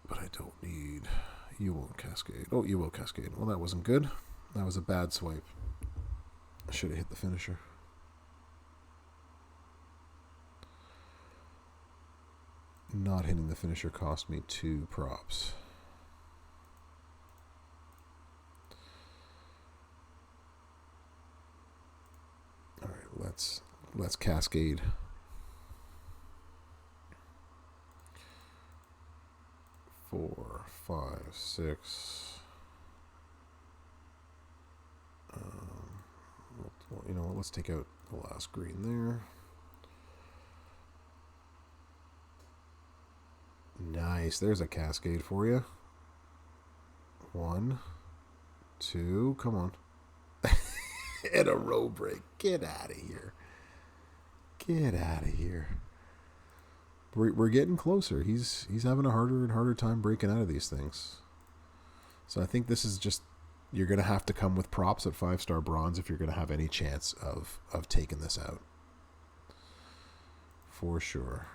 But I don't need... You won't cascade. Oh, you will cascade. Well, that wasn't good. That was a bad swipe. I should have hit the finisher. Not hitting the finisher cost me 2 props. All right, let's cascade. Four, 5, 6. Well, you know what? Let's take out the last green there. Nice. There's a cascade for you. 1, 2. Come on. And a row break. Get out of here. Get out of here. We're getting closer. He's having a harder and harder time breaking out of these things. So I think this is just, you're going to have to come with props at 5-star bronze if you're going to have any chance of taking this out. For sure.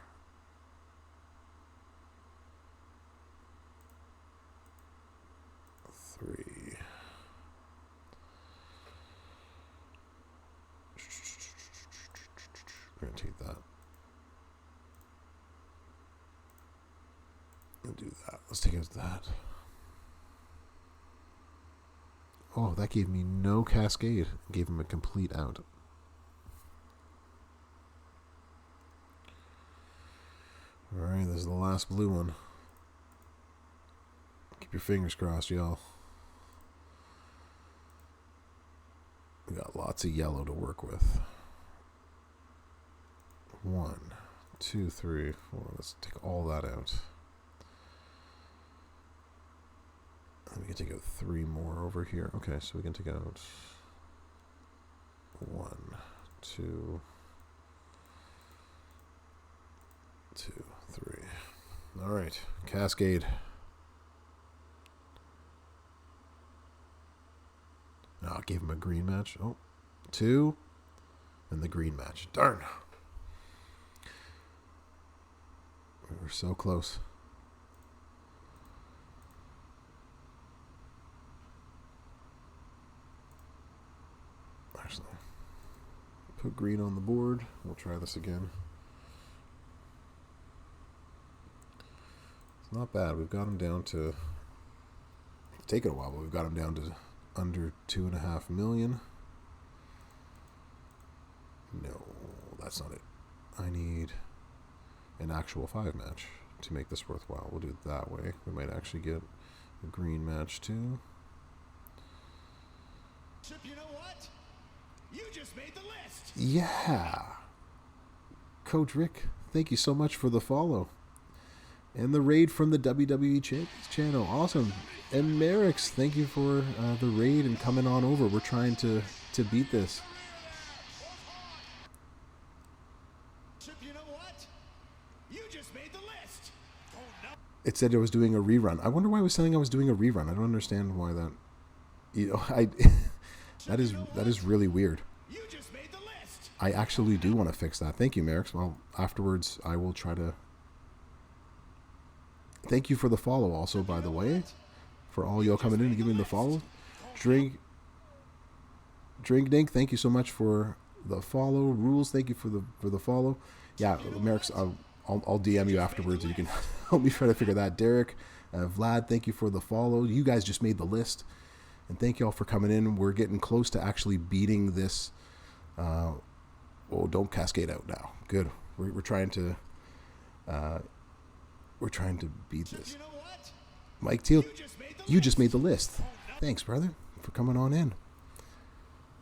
Three. We're going to take that. And do that. Let's take out that. Oh, that gave me no cascade. Gave him a complete out. Alright, this is the last blue one. Keep your fingers crossed, y'all. We got lots of yellow to work with. 1, 2, 3, 4. Let's take all that out. And we can take out 3 more over here. Okay, so we can take out 1, 2, 2, 3. All right, cascade. Oh, I gave him a green match. Oh, 2, and the green match. Darn. We were so close. Actually, put green on the board. We'll try this again. It's not bad. We've got him down to... It's taken a while, but we've got him down to under 2.5 million. No, that's not it. I need an actual 5 match to make this worthwhile. We'll do it that way. We might actually get a green match too. You know what? You just made the list. Yeah. Coach Rick, thank you so much for the follow. And the raid from the WWE channel. Awesome. And Merrick's, thank you for the raid and coming on over. We're trying to beat this. Chip, you know what? You just made the list. Oh, no. It said it was doing a rerun. I wonder why it was saying I was doing a rerun. I don't understand why that. That is really weird. You just made the list. I actually do want to fix that. Thank you, Merrick's. Well, afterwards I will try to. Thank you for the follow also, by the way. For all y'all coming in and giving the follow. Drink Dink, thank you so much for the follow. Rules, thank you for the follow. Yeah, Merrick's, I'll DM you afterwards. You can help me try to figure that. Derek, Vlad, thank you for the follow. You guys just made the list. And thank y'all for coming in. We're getting close to actually beating this. Don't cascade out now. Good. We're trying to beat this. You know what? Mike Teal, you just made the list. Thanks, brother, for coming on in.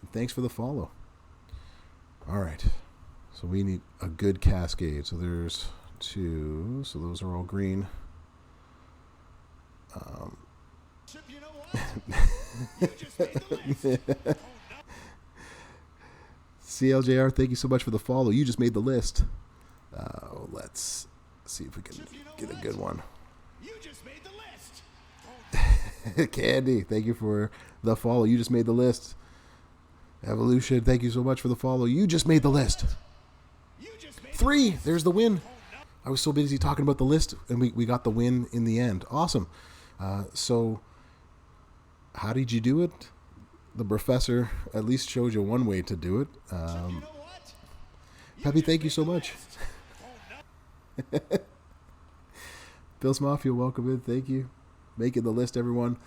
And thanks for the follow. All right. So we need a good cascade. So there's 2. So those are all green. Chip, you know what? You just made the list. CLJR, thank you so much for the follow. You just made the list. Let's see if we can get a good one. You just made the list. Candy, thank you for the follow. You just made the list. Evolution, thank you so much for the follow. You just made the list. You just made 3, there's the win. I was so busy talking about the list, and we got the win in the end. Awesome. So, how did you do it? The Brofessor at least showed you one way to do it. you know what? Peppy, thank you so much. Bill's Mafia, welcome in. Thank you. Making the list, everyone.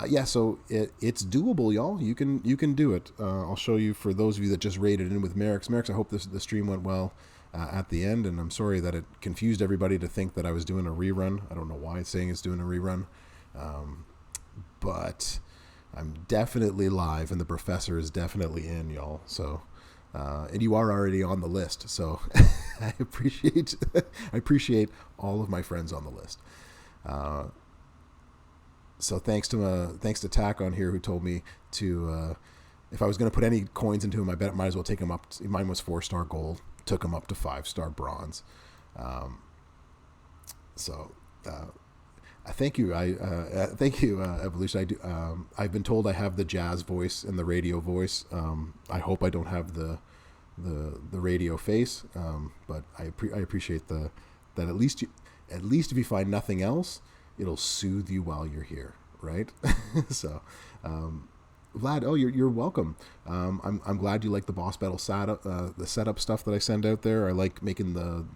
Yeah, so it's doable, y'all. You can do it. I'll show you for those of you that just raided in with Merrick's. Merrick's, I hope the stream went well at the end, and I'm sorry that it confused everybody to think that I was doing a rerun. I don't know why it's saying it's doing a rerun, but I'm definitely live, and the Brofessor is definitely in, y'all. So, and you are already on the list. So, I appreciate all of my friends on the list. So thanks to Tack on here who told me to if I was going to put any coins into him, I bet I might as well take him up. Mine was 4-star gold, took him up to 5-star bronze. Thank you. Thank you, Evolution. I do. I've been told I have the jazz voice and the radio voice. I hope I don't have the radio face. But I appreciate that at least if you find nothing else, it'll soothe you while you're here, right? So, Vlad, oh, you're welcome. I'm glad you like the boss battle the setup stuff that I send out there. I like making the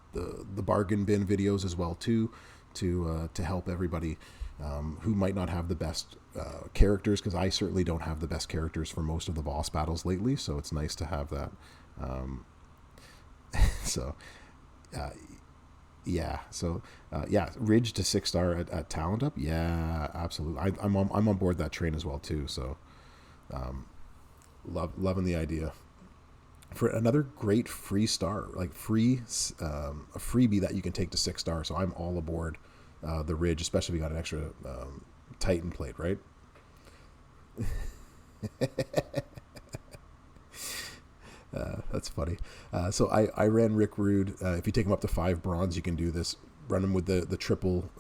bargain bin videos as well too, to help everybody who might not have the best characters, because I certainly don't have the best characters for most of the boss battles lately. So it's nice to have that. Yeah. So, Ridge to 6-star at Talent Up. Yeah, absolutely. I'm on board that train as well too. So, loving the idea for another great free star, like a freebie that you can take to 6-star. So I'm all aboard the Ridge, especially if you got an extra Titan plate, right? That's funny. So I ran Rick Rude. If you take him up to 5 bronze, you can do this. Run him with the triple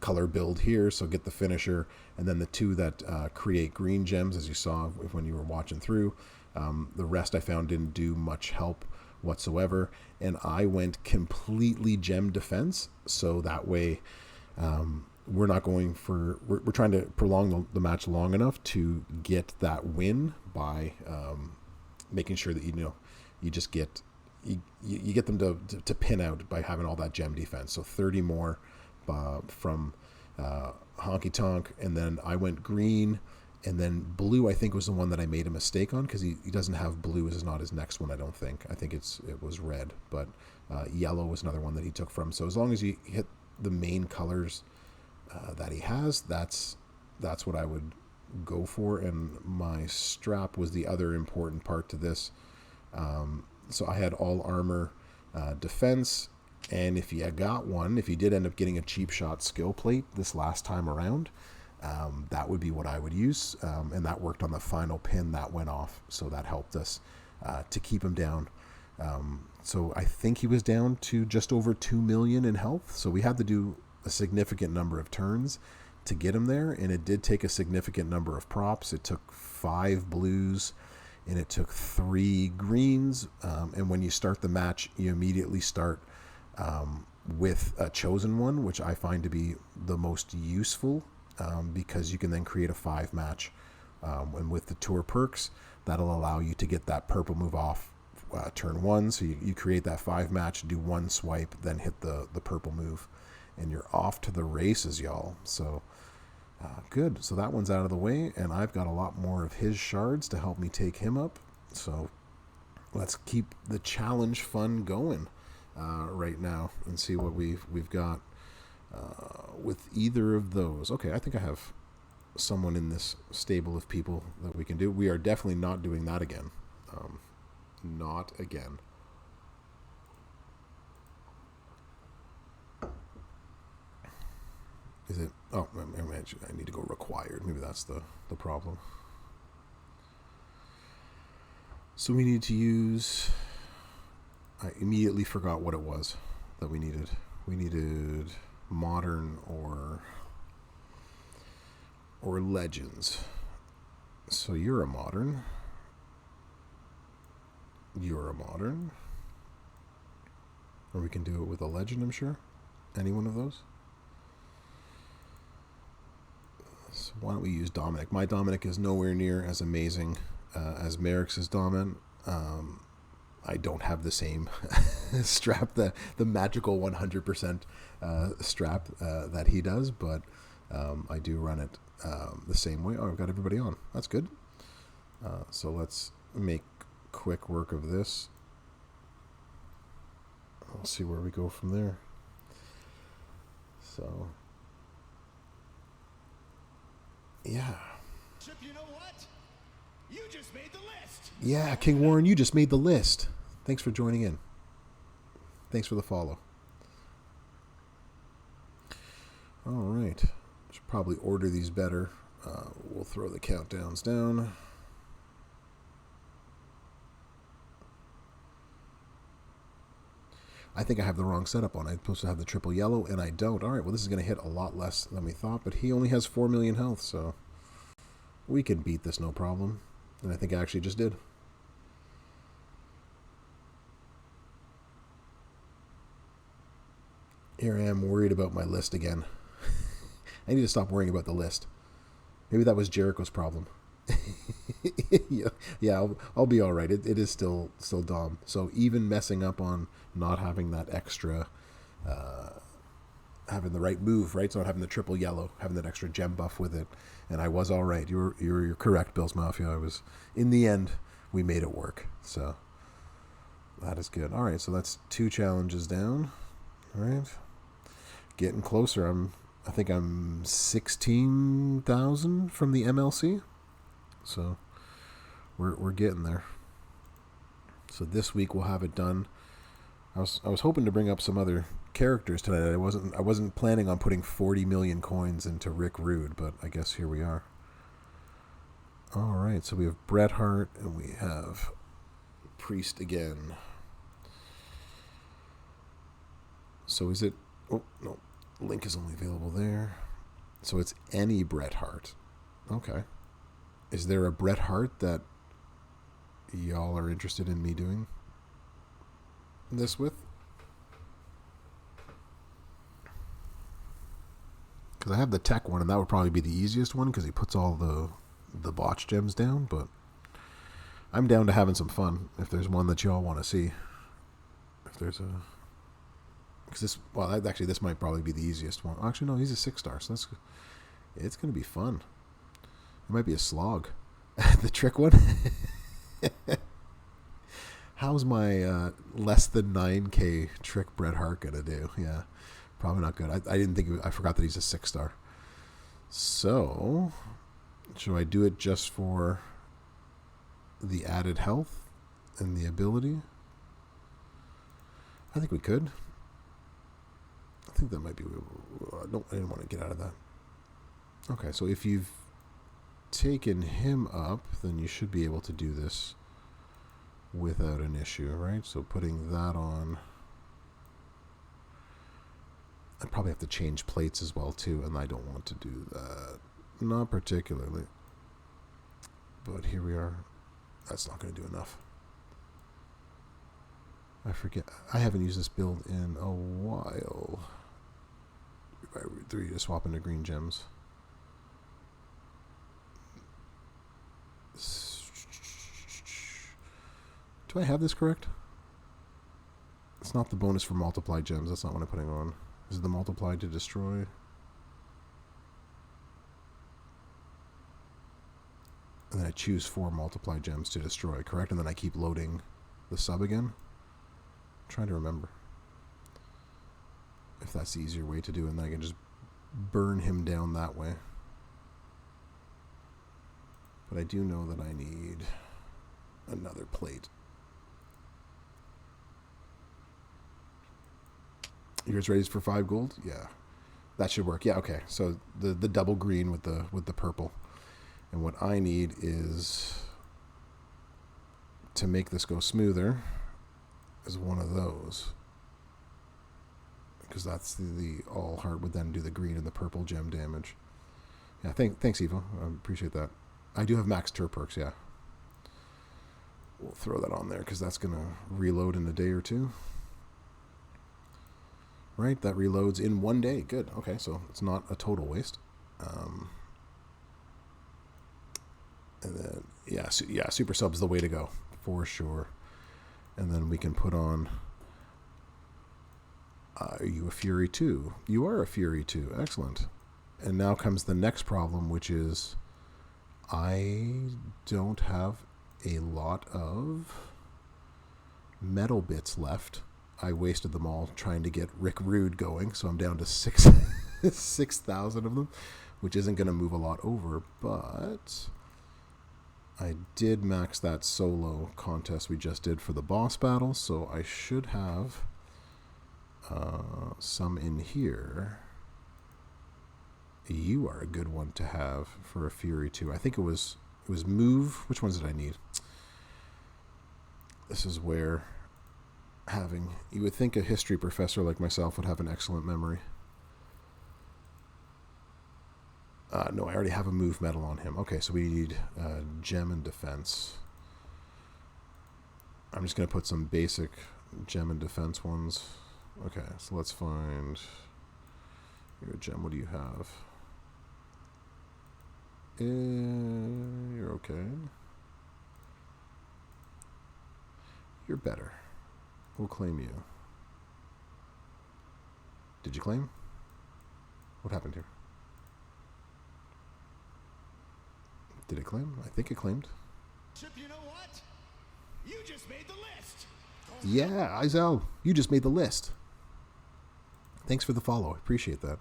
color build here. So get the finisher, and then the 2 that create green gems, as you saw when you were watching through. The rest I found didn't do much help whatsoever, and I went completely gem defense. So that way, we're not going for. We're trying to prolong the match long enough to get that win by. Making sure that you just get you get them to pin out by having all that gem defense. So 30 more from Honky Tonk, and then I went green, and then blue I think was the one that I made a mistake on, because he doesn't have blue. Is not his next one, I don't think. I think it was red, but yellow was another one that he took from. So as long as you hit the main colors that he has, that's what I would go for. And my strap was the other important part to this. So I had all armor defense, And if you got one, if you did end up getting a cheap shot skill plate this last time around, that would be what I would use. And that worked on the final pin that went off. So that helped us to keep him down. So I think he was down to just over 2 million in health. So we had to do a significant number of turns to get him there. And it did take a significant number of props. It took 5 blues and it took 3 greens. And when you start the match, you immediately start with a chosen one, which I find to be the most useful because you can then create a 5 match. And with the tour perks, that'll allow you to get that purple move off turn 1. So you create that 5 match, do 1 swipe, then hit the purple move, and you're off to the races, y'all. So good. So that one's out of the way, and I've got a lot more of his shards to help me take him up. So let's keep the challenge fun going right now and see what we've got with either of those. Okay, I think I have someone in this stable of people that we can do. We are definitely not doing that again. Not again. Is it? Oh, I need to go required. Maybe that's the problem. So we need to use... I immediately forgot what it was that we needed. We needed modern or legends. So you're a modern. You're a modern. Or we can do it with a legend, I'm sure. Any one of those. So why don't we use Dominic? My Dominic is nowhere near as amazing as Merrick's Dominic. I don't have the same strap, the magical 100% strap that he does, but I do run it the same way. Oh, I've got everybody on. That's good. So let's make quick work of this. We'll see where we go from there. So, yeah. Chip, you know what? You just made the list. Yeah, King Warren, you just made the list. Thanks for joining in. Thanks for the follow. All right. Should probably order these better. We'll throw the countdowns down. I think I have the wrong setup on. I'm supposed to have the triple yellow, and I don't. All right, well, this is going to hit a lot less than we thought, but he only has 4 million health, so we can beat this no problem. And I think I actually just did. Here I am worried about my list again. I need to stop worrying about the list. Maybe that was Jericho's problem. yeah, I'll be all right. It is still Dom. So even messing up on not having that extra, having the right move, right? So not having the triple yellow, having that extra gem buff with it, and I was all right. You're correct, Bills Mafia. I was. In the end, we made it work. So that is good. All right, so that's 2 challenges down. All right, getting closer. I think I'm 16,000 from the MLC. So we're getting there. So this week we'll have it done. I was hoping to bring up some other characters tonight. I wasn't planning on putting 40 million coins into Rick Rude, but I guess here we are. All right, so we have Bret Hart and we have Priest again. So is it? Oh no, link is only available there. So it's any Bret Hart. Okay. Is there a Bret Hart that y'all are interested in me doing this with? Because I have the tech one, and that would probably be the easiest one because he puts all the botch gems down. But I'm down to having some fun if there's one that y'all want to see. If there's a... Because this might probably be the easiest one. Actually, no, he's a 6-star, so it's going to be fun. It might be a slog. The trick one? How's my less than 9K trick Bret Hart going to do? Yeah, probably not good. I didn't think... I forgot that he's a 6-star. So, should I do it just for the added health and the ability? I think we could. think that might be... I didn't want to get out of that. Okay, so if you've taken him up, then you should be able to do this without an issue, right? So putting that on... I probably have to change plates as well, too, and I don't want to do that. Not particularly. But here we are. That's not going to do enough. I forget. I haven't used this build in a while. 3 to swap into green gems. Do I have this correct? It's not the bonus for multiply gems. That's not what I'm putting on. Is it the multiply to destroy? And then I choose 4 multiply gems to destroy, correct? And then I keep loading the sub again. I'm trying to remember if that's the easier way to do it, and then I can just burn him down that way. But I do know that I need another plate. Yours raised for 5 gold? Yeah. That should work. Yeah, okay. So the double green with the purple. And what I need is to make this go smoother is one of those. Because that's the all heart would then do the green and the purple gem damage. Yeah, thanks Evo. I appreciate that. I do have max tur perks, yeah. We'll throw that on there because that's going to reload in a day or two. Right, that reloads in 1 day. Good. Okay, so it's not a total waste. And then, yeah, super sub's the way to go, for sure. And then we can put on, are you a Fury 2? You are a Fury 2. Excellent. And now comes the next problem, which is I don't have a lot of metal bits left. I wasted them all trying to get Rick Rude going, so I'm down to 6,000 of them, which isn't going to move a lot over, but I did max that solo contest we just did for the boss battle, so I should have some in here. You are a good one to have for a Fury 2. I think it was move. Which ones did I need? This is where you would think a history professor like myself would have an excellent memory. No, I already have a move medal on him. Okay, so we need gem and defense. I'm just going to put some basic gem and defense ones. Okay, so let's find your gem. What do you have? You're okay. You're better. We'll claim you. Did you claim? What happened here? Did it claim? I think it claimed. You know what? You just made the list. Yeah, Izel, you just made the list. Thanks for the follow. I appreciate that.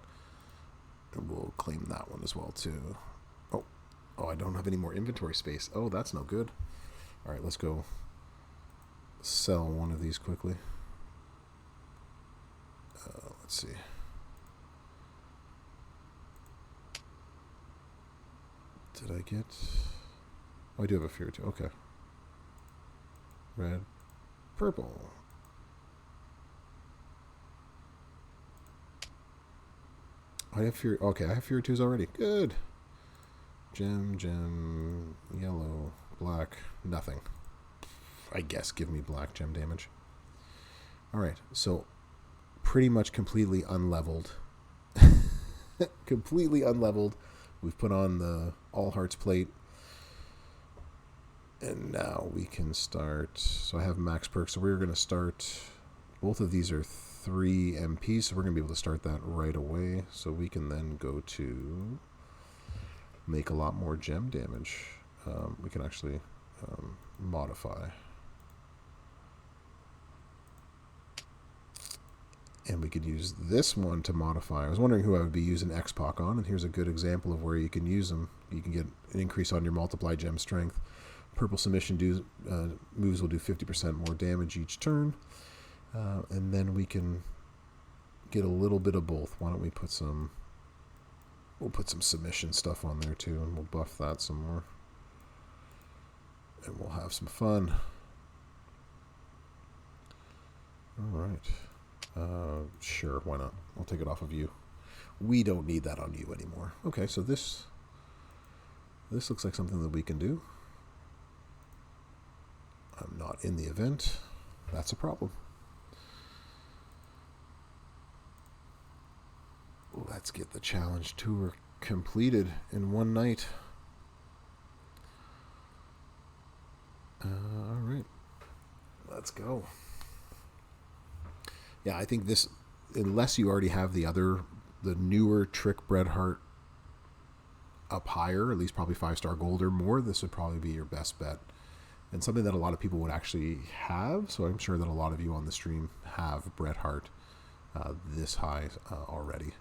And we'll claim that one as well, too. Oh, I don't have any more inventory space. Oh, that's no good. All right, let's go sell one of these quickly. Let's see. Did I get... Oh, I do have a Fury too. Okay. Red. Purple. I have Fury... Okay, I have Fury 2s already. Good. Gem, yellow, black, nothing. I guess give me black gem damage. Alright, so pretty much completely unleveled. Completely unleveled. We've put on the all hearts plate. And now we can start. So I have max perks. So we're going to start. Both of these are 3 MP. So we're going to be able to start that right away. So we can then go to make a lot more gem damage. We can actually modify. And we could use this one to modify. I was wondering who I would be using X-Pac on, and here's a good example of where you can use them. You can get an increase on your multiply gem strength. Purple submission moves will do 50% more damage each turn. And then we can get a little bit of both. Why don't we put some... We'll put some submission stuff on there too, and we'll buff that some more. And we'll have some fun. Alright. Sure, why not? We'll take it off of you. We don't need that on you anymore. Okay, so this looks like something that we can do. I'm not in the event. That's a problem. Let's get the challenge tour completed in one night. All right. Let's go. Yeah, I think this, unless you already have the newer Trick Bret Hart up higher, at least probably 5-star gold or more, this would probably be your best bet. And something that a lot of people would actually have, so I'm sure that a lot of you on the stream have Bret Hart this high already.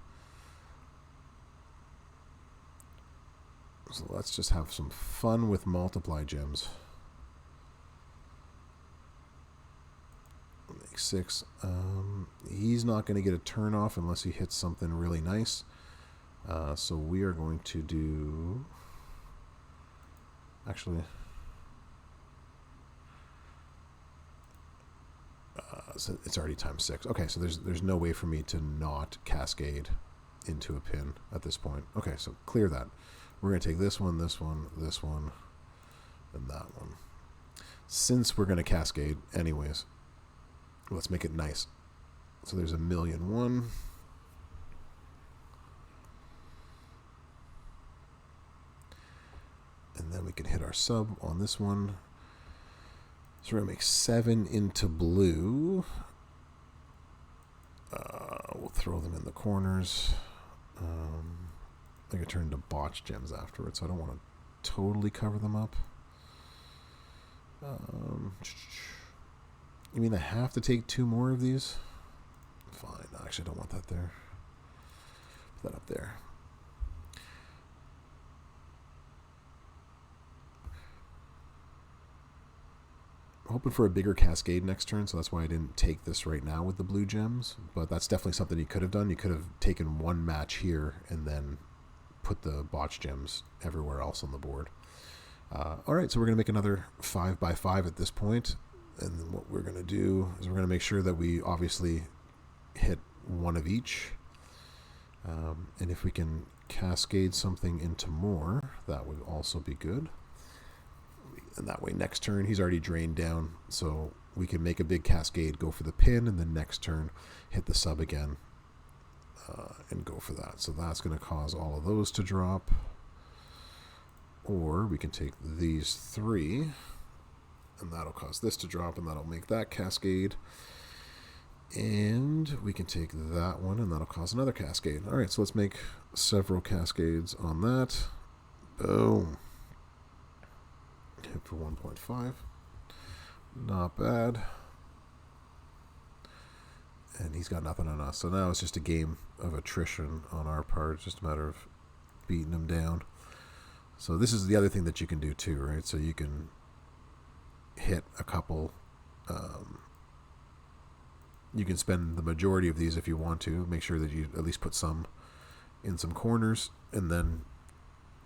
So let's just have some fun with multiply gems. Make 6. He's not going to get a turn off unless he hits something really nice. So we are going to do... Actually... So it's already times 6. Okay, so there's no way for me to not cascade into a pin at this point. Okay, so clear that. We're going to take this one, this one, this one, and that one. Since we're going to cascade anyways, let's make it nice. So there's 1,000,001. And then we can hit our sub on this one. So we're going to make 7 into blue. We'll throw them in the corners. I can turn into botch gems afterwards, so I don't want to totally cover them up. You mean I have to take 2 more of these? Fine. I actually don't want that there. Put that up there. Hoping for a bigger cascade next turn, so that's why I didn't take this right now with the blue gems. But that's definitely something you could have done. You could have taken one match here and then put the botch gems everywhere else on the board. All right, so we're going to make another 5x5 at this point. And then what we're going to do is we're going to make sure that we obviously hit one of each. And if we can cascade something into more, that would also be good. And that way next turn he's already drained down, so we can make a big cascade, go for the pin, and then next turn hit the sub again and go for that. So that's going to cause all of those to drop. Or we can take these 3 and that'll cause this to drop, and that'll make that cascade. And we can take that one and that'll cause another cascade. Alright, so let's make several cascades on that. Boom. Hit for 1.5. Not bad. And he's got nothing on us. So now it's just a game of attrition on our part. It's just a matter of beating him down. So this is the other thing that you can do too, right? So you can hit a couple. You can spend the majority of these if you want to. Make sure that you at least put some in some corners, and then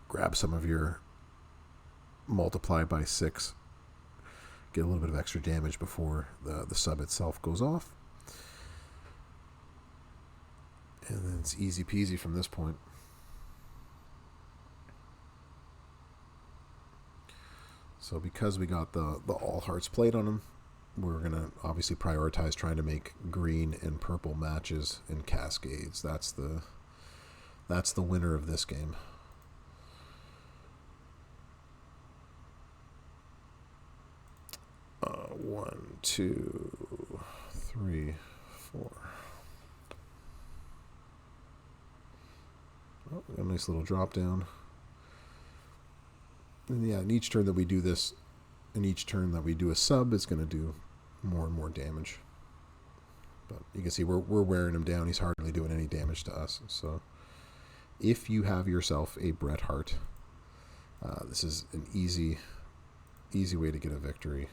grab some of your multiply by 6, get a little bit of extra damage before the sub itself goes off, and then it's easy peasy from this point. So because we got the all hearts played on him, we're gonna obviously prioritize trying to make green and purple matches and cascades. That's the winner of this game. 1, 2, 3, 4. Oh, we got a nice little drop down. And yeah, in each turn that we do this, in each turn that we do a sub, it's going to do more and more damage. But you can see we're wearing him down. He's hardly doing any damage to us. So if you have yourself a Bret Hart, this is an easy way to get a victory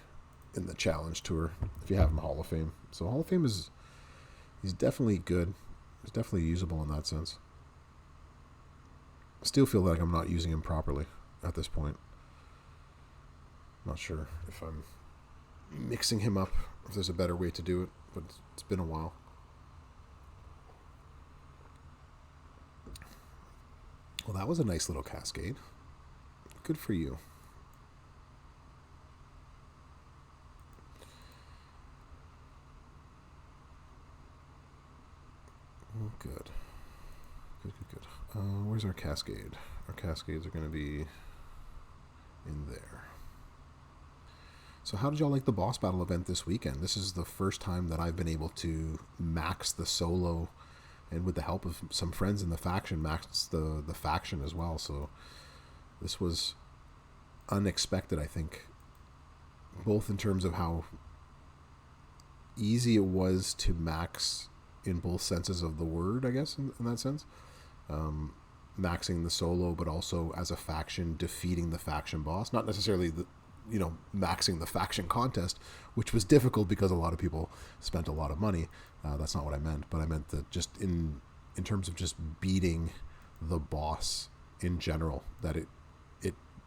in the challenge tour if you have him Hall of Fame. So Hall of Fame he's definitely good. He's definitely usable in that sense. I still feel like I'm not using him properly at this point. Not sure if I'm mixing him up, if there's a better way to do it, but it's been a while. Well, that was a nice little cascade. Good for you. Oh, good. Good. Where's our cascade? Our cascades are going to be in there. So how did y'all like the boss battle event this weekend? This is the first time that I've been able to max the solo, and with the help of some friends in the faction, max the faction as well. So this was unexpected, I think, both in terms of how easy it was to max in both senses of the word, I guess, in that sense. Maxing the solo, but also as a faction, defeating the faction boss. Not necessarily maxing the faction contest, which was difficult because a lot of people spent a lot of money. That's not what I meant, but I meant that just in terms of just beating the boss in general, that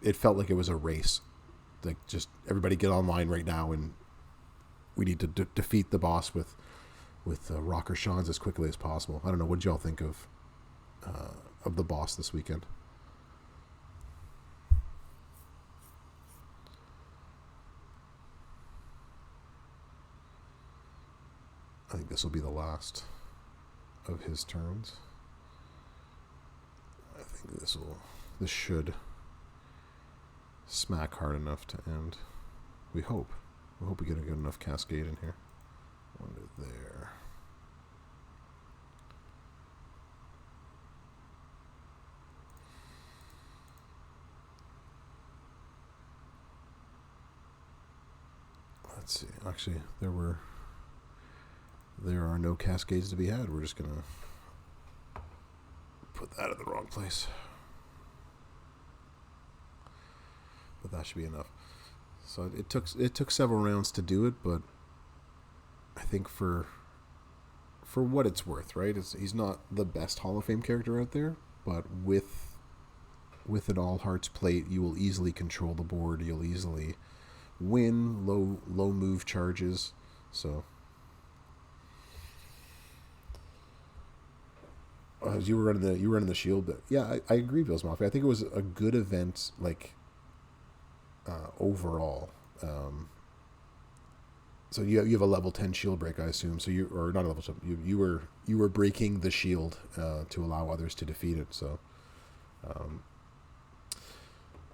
it felt like it was a race. Like, just everybody get online right now, and we need to defeat the boss with Rocker Sean's as quickly as possible. I don't know, what did y'all think of the boss this weekend? I think this will be the last of his turns. I think this should smack hard enough to end. We hope we get a good enough cascade in here. One there. Let's see. Actually, there are no cascades to be had. We're just gonna put that in the wrong place. But that should be enough. So it took several rounds to do it, but I think for what it's worth, right? He's not the best Hall of Fame character out there, but with an all hearts plate, you will easily control the board. You'll easily win low move charges. So you were running the shield, but yeah, I agree, Bills Mafia. I think it was a good event, like overall. So you have a level 10 shield break, I assume. So or not a level 10. You were breaking the shield to allow others to defeat it. So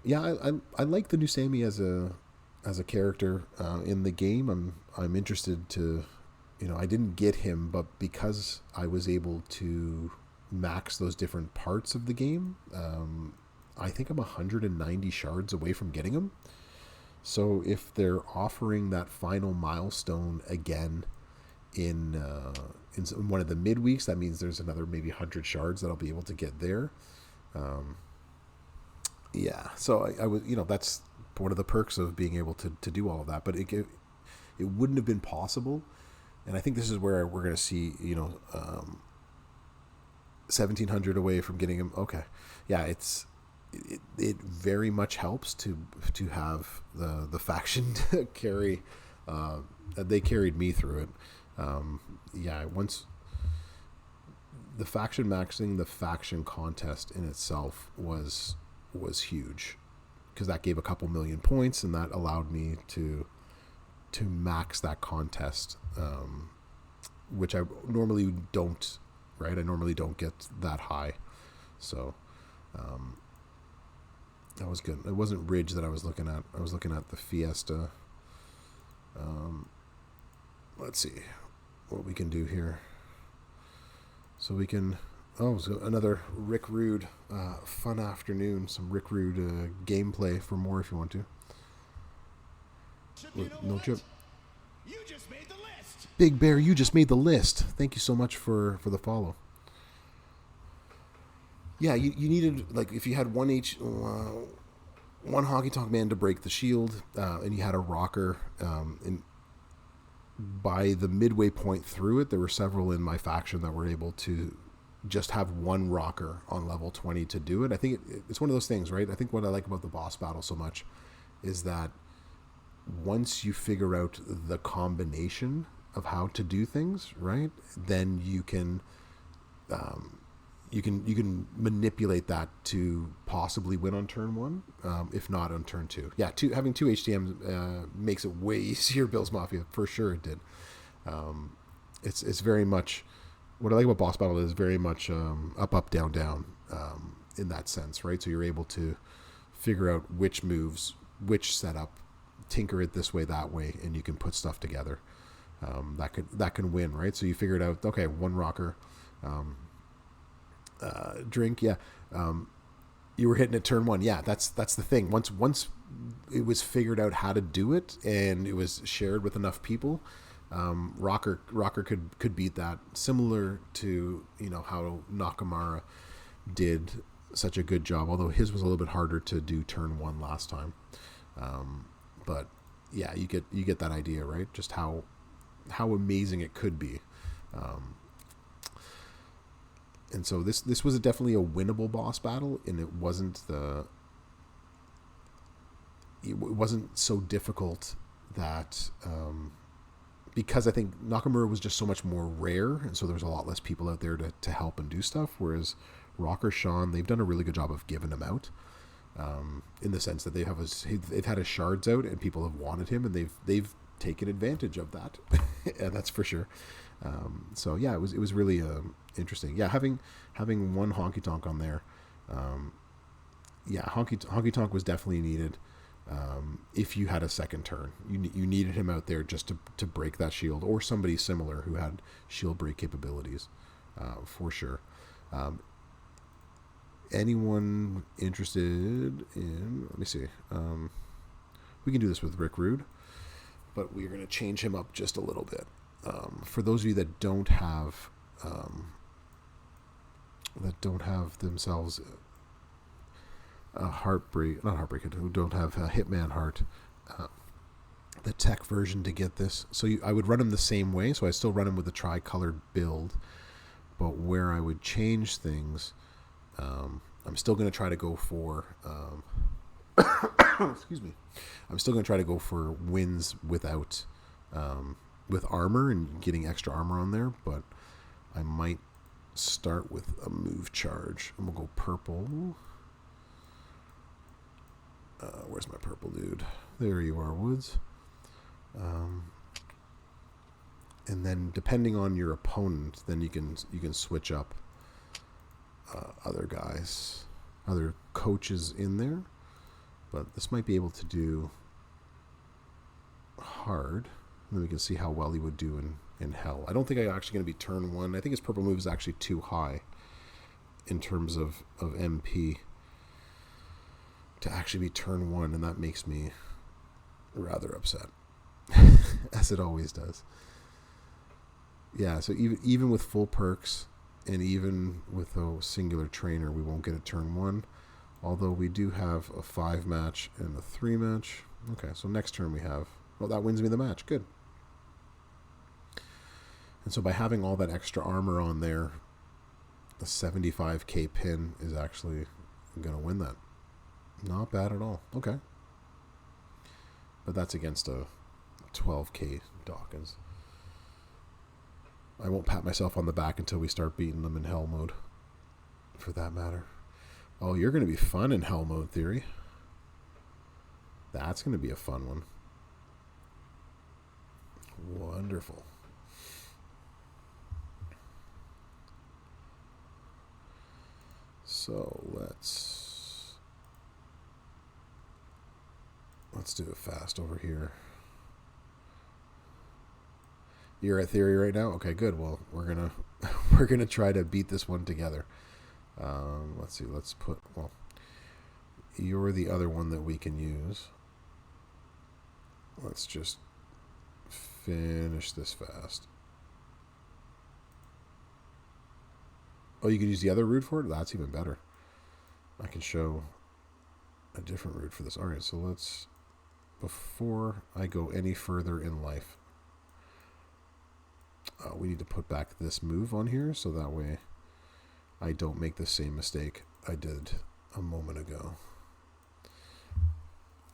yeah, I like the new Sammy as a character in the game. I'm interested to, I didn't get him, but because I was able to max those different parts of the game, I think I'm 190 shards away from getting him. So if they're offering that final milestone again in one of the midweeks, that means there's another maybe 100 shards that I'll be able to get there. Yeah, so I was, that's one of the perks of being able to do all of that. But it wouldn't have been possible, and I think this is where we're going to see, 1,700 away from getting him. Okay, yeah, it very much helps to have the faction carry. They carried me through it. Yeah, once the faction maxing the faction contest in itself was huge, because that gave a couple million points, and that allowed me to max that contest, which I normally don't. Right, I normally don't get that high, so that was good. It wasn't Ridge that I was looking at. I was looking at the Fiesta. Let's see what we can do here. So we can. So another Rick Rude fun afternoon. Some Rick Rude gameplay for more if you want to. No joke. You just made the list. Big Bear, you just made the list. Thank you so much for the follow. Yeah, you needed, like, if you had one Honky Tonk Man to break the shield, and you had a rocker, and by the midway point through it, there were several in my faction that were able to just have one rocker on level 20 to do it. I think it's one of those things, right? I think what I like about the boss battle so much is that once you figure out the combination of how to do things, right, then you can you can manipulate that to possibly win on turn one, if not on turn two. Yeah, having two HTMs makes it way easier. Bill's Mafia, for sure it did. It's very much what I like about boss battle is very much up down down in that sense, right? So you're able to figure out which moves, which setup, tinker it this way, that way, and you can put stuff together. That can win, right? So you figured out, okay, one rocker. Drink, yeah. You were hitting at turn one, yeah. That's the thing. Once it was figured out how to do it, and it was shared with enough people, Rocker could beat that. Similar to how Nakamura did such a good job, although his was a little bit harder to do turn one last time. But yeah, you get that idea, right? Just how amazing it could be. And so this was definitely a winnable boss battle, and it wasn't so difficult that because I think Nakamura was just so much more rare, and so there's a lot less people out there to help and do stuff. Whereas Rocker Sean, they've done a really good job of giving him out, in the sense that they've had his shards out, and people have wanted him, and they've taken advantage of that, and that's for sure. So yeah, it was really interesting. Yeah, having one honky tonk on there, yeah, honky tonk was definitely needed. If you had a second turn, you needed him out there just to break that shield, or somebody similar who had shield break capabilities, for sure. Anyone interested in? Let me see. We can do this with Rick Rude, but we're going to change him up just a little bit. For those of you that don't have themselves not Heartbreak, who don't have Hitman Heart, the tech version to get this. So I would run him the same way. So I still run him with the tri-colored build, but where I would change things, I'm still going to try to go for excuse me. I'm still going to try to go for wins without with armor and getting extra armor on there, but I might start with a move charge. I'm going to go purple. Where's my purple dude? There you are, Woods. And then depending on your opponent, then you can switch up other guys, other coaches in there. But this might be able to do hard. And then we can see how well he would do in hell. I don't think I'm actually going to be turn one. I think his purple move is actually too high in terms of MP to actually be turn one, and that makes me rather upset, as it always does. Yeah, so even with full perks, and even with a singular trainer, we won't get a turn one, although we do have a 5 match and a 3 match. Okay, so next turn we have, well, that wins me the match. Good. And so by having all that extra armor on there, the 75k pin is actually going to win that. Not bad at all. Okay. But that's against a 12k Dawkins. I won't pat myself on the back until we start beating them in hell mode, for that matter. Oh, you're going to be fun in hell mode, Theory. That's going to be a fun one. Wonderful. So let's do it fast over here. You're at Theory right now? Okay, good. Well, we're gonna try to beat this one together. Let's see. Let's put. Well, you're the other one that we can use. Let's just finish this fast. Oh, you can use the other route for it? That's even better. I can show a different route for this. All right, so let's, before I go any further in life, we need to put back this move on here so that way I don't make the same mistake I did a moment ago.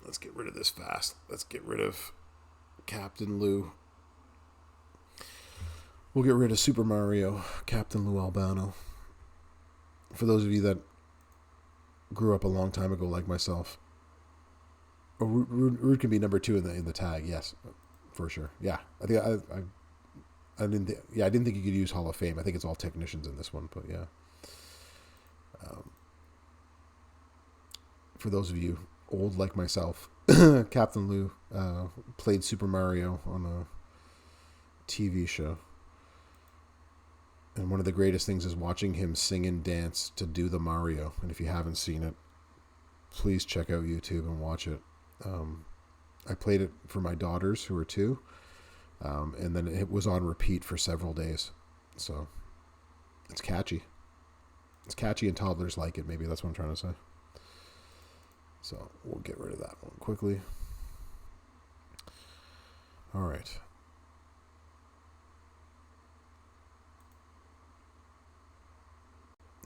Let's get rid of this fast. Let's get rid of Captain Lou. We'll get rid of Super Mario, Captain Lou Albano. For those of you that grew up a long time ago like myself, Rude can be number 2 in the tag. Yes, for sure. Yeah, I think I didn't think you could use Hall of Fame. I think it's all technicians in this one, but yeah. For those of you old like myself, Captain Lou played Super Mario on a TV show. And one of the greatest things is watching him sing and dance to Do the Mario. And if you haven't seen it, please check out YouTube and watch it. I played it for my daughters who are 2. And then it was on repeat for several days. So it's catchy. It's catchy and toddlers like it. Maybe that's what I'm trying to say. So we'll get rid of that one quickly. All right.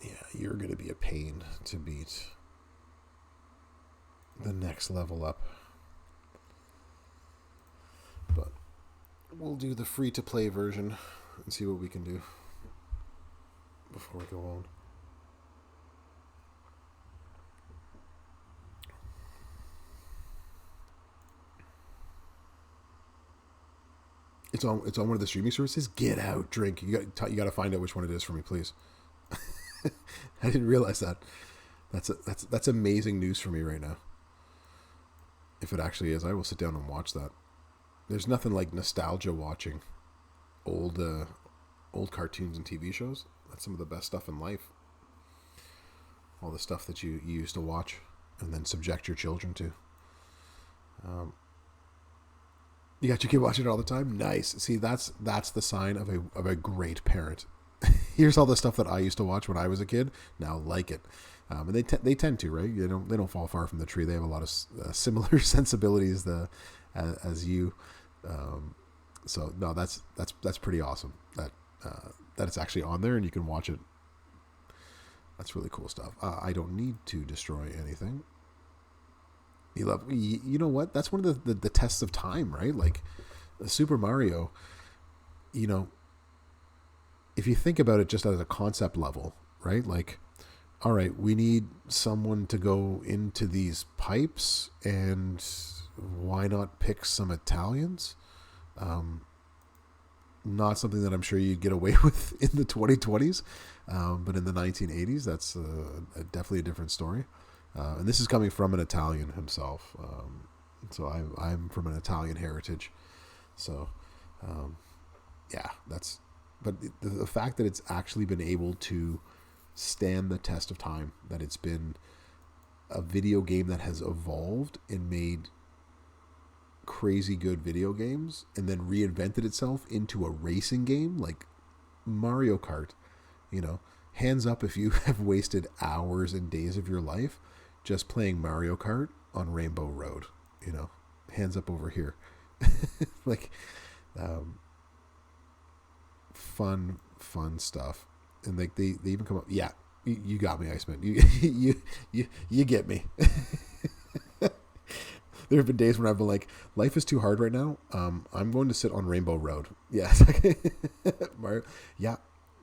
Yeah, you're going to be a pain to beat. The next level up. But we'll do the free-to-play version and see what we can do before we go on. It's on one of the streaming services. Get out, drink. You got to find out which one it is for me, please. I didn't realize that. That's amazing news for me right now. If it actually is, I will sit down and watch that. There's nothing like nostalgia watching old cartoons and TV shows. That's some of the best stuff in life. All the stuff that you used to watch and then subject your children to. You got your kid watching it all the time? Nice. See, that's the sign of a great parent. Here's all the stuff that I used to watch when I was a kid. Now like it. And they tend to, right? They don't fall far from the tree. They have a lot of similar sensibilities as you. So no, that's pretty awesome. That it's actually on there and you can watch it. That's really cool stuff. I don't need to destroy anything. You know what? That's one of the tests of time, right? Like Super Mario. You know, if you think about it just as a concept level, right? Like, all right, we need someone to go into these pipes, and why not pick some Italians? Not something that I'm sure you'd get away with in the 2020s, but in the 1980s, that's definitely a different story. And this is coming from an Italian himself. So I'm from an Italian heritage. So, yeah, that's... But the fact that it's actually been able to stand the test of time, that it's been a video game that has evolved and made crazy good video games and then reinvented itself into a racing game like Mario Kart, you know, hands up if you have wasted hours and days of your life just playing Mario Kart on Rainbow Road, you know, hands up over here. Like, fun stuff. And like they even come up, yeah, you got me, Iceman. You get me. There have been days when I've been like, life is too hard right now. I'm going to sit on Rainbow Road. Yes.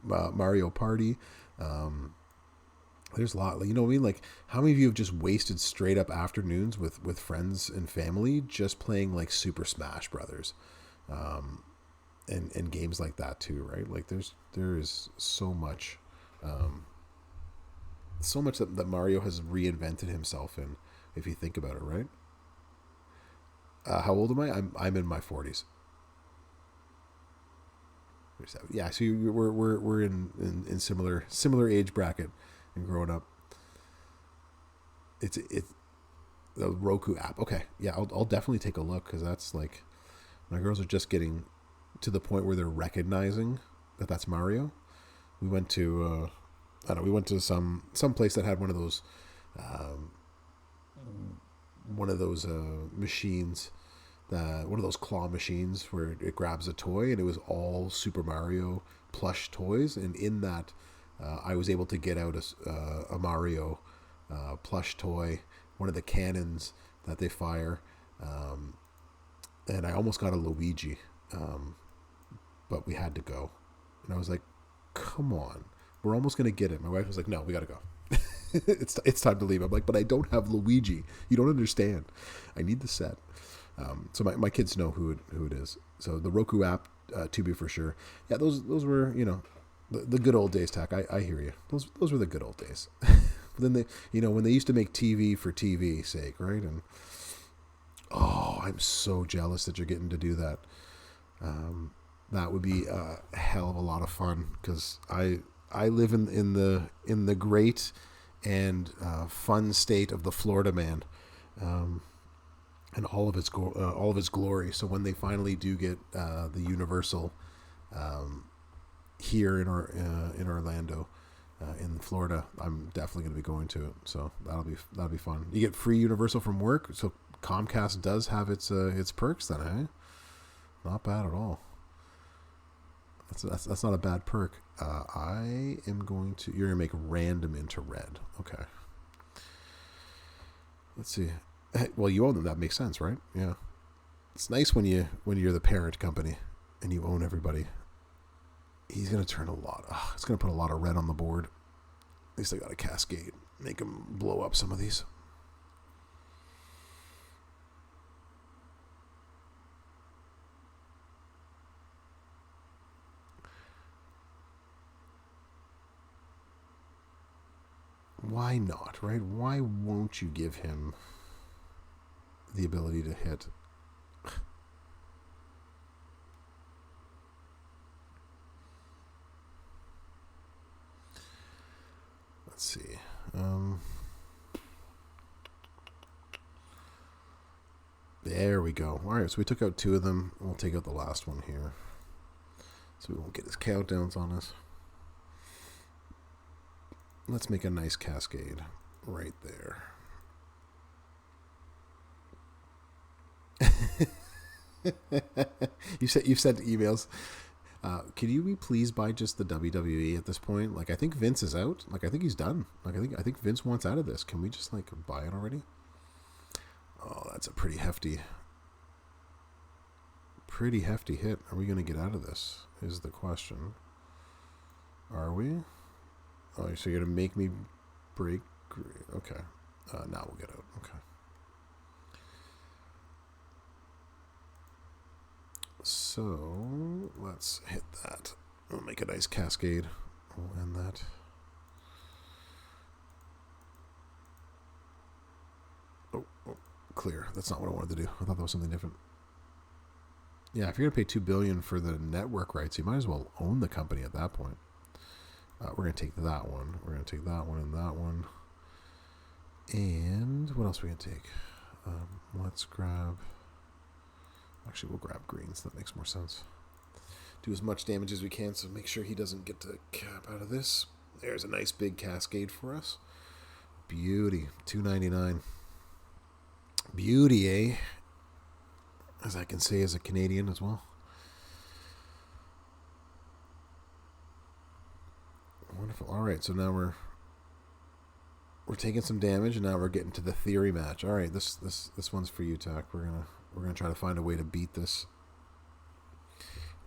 Mario Party. There's a lot. You know what I mean? Like, how many of you have just wasted straight up afternoons with friends and family just playing like Super Smash Brothers, and games like that too, right? Like, there is so much that Mario has reinvented himself in, if you think about it, right? How old am I? I'm in my 40s. Yeah, so we're in similar age bracket and growing up. It's the Roku app. Okay, yeah, I'll definitely take a look, because that's like, my girls are just getting to the point where they're recognizing that that's Mario. We went to some place that had one of those machines one of those claw machines where it grabs a toy, and it was all Super Mario plush toys. And in that, I was able to get out a Mario plush toy, one of the cannons that they fire, and I almost got a Luigi, but we had to go. And I was like, "Come on, we're almost gonna get it." My wife was like, "No, we gotta go." It's time to leave. I'm like, "But I don't have Luigi. You don't understand. I need the set." So my kids know who it is. So the Roku app, to be for sure. Yeah, those were the good old days. Tack. I hear you. Those were the good old days. Then they when they used to make TV for TV's sake, right? And oh, I'm so jealous that you're getting to do that. That would be a hell of a lot of fun because I live in the great and fun state of the Florida man, and all of its glory. So when they finally do get the Universal here in Orlando, in Florida, I'm definitely going to be going to it. So that'll be fun. You get free Universal from work, so Comcast does have its perks then, eh? Not bad at all. That's not a bad perk. I am going to. You're gonna make random into red. Okay. Let's see. Well, you own them. That makes sense, right? Yeah. It's nice when you're the parent company and you own everybody. He's gonna turn a lot. It's gonna put a lot of red on the board. At least I got a cascade. Make him blow up some of these. Why not, right? Why won't you give him the ability to hit? Let's see. There we go. All right, so we took out 2 of them. We'll take out the last one here, so we won't get his countdowns on us. Let's make a nice cascade right there. You've sent emails. Can you be pleased by just the WWE at this point? Like, I think Vince is out. Like, I think he's done. Like, I think Vince wants out of this. Can we just buy it already? Oh, that's a pretty hefty hit. Are we going to get out of this? Is the question. Are we? Oh, so you're going to make me break? Okay. Now we'll get out. Okay. So let's hit that. We'll make a nice cascade. We'll end that. Oh, clear. That's not what I wanted to do. I thought that was something different. Yeah, if you're going to pay $2 billion for the network rights, you might as well own the company at that point. We're going to take that one. We're going to take that one and that one. And what else are we going to take? Let's grab... Actually, we'll grab greens. That makes more sense. Do as much damage as we can, so make sure he doesn't get to cap out of this. There's a nice big cascade for us. Beauty. $2.99. Beauty, eh? As I can say as a Canadian as well. Wonderful. All right, so now we're taking some damage, and now we're getting to the theory match. All right, this one's for you, Tack. We're gonna try to find a way to beat this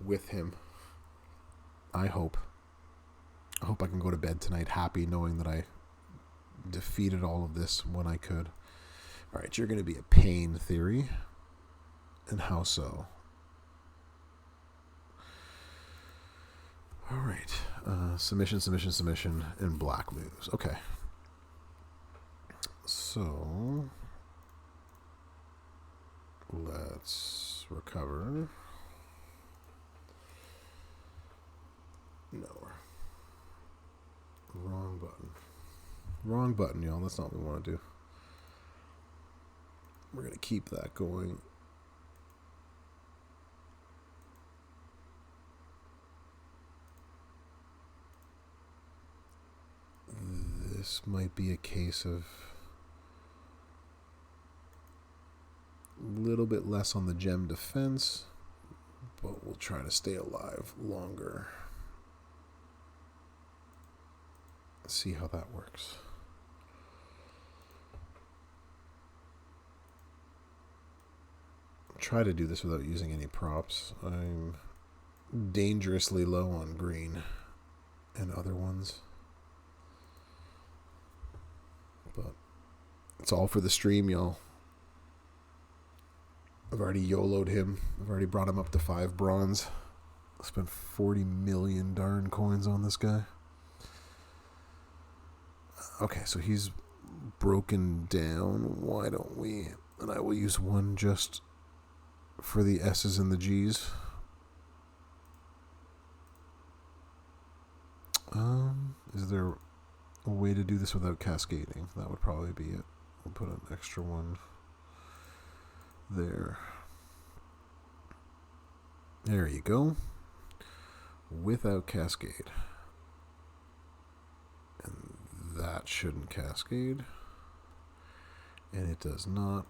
with him. I hope I can go to bed tonight happy, knowing that I defeated all of this when I could. All right, you're gonna be a pain, theory, and how so? All right, submission, and black moves. Okay. So let's recover. No. Wrong button. Wrong button, y'all. That's not what we want to do. We're going to keep that going. This might be a case of little bit less on the gem defense, but we'll try to stay alive longer. Let's see how that works. Try to do this without using any props. I'm dangerously low on green and other ones, but it's all for the stream, y'all. I've already YOLO'd him. I've already brought him up to 5 bronze. I spent 40 million darn coins on this guy. Okay, so he's broken down. Why don't we? And I will use one just for the S's and the G's. Is there a way to do this without cascading? That would probably be it. We'll put an extra one there. There you go. Without cascade. And that shouldn't cascade. And it does not.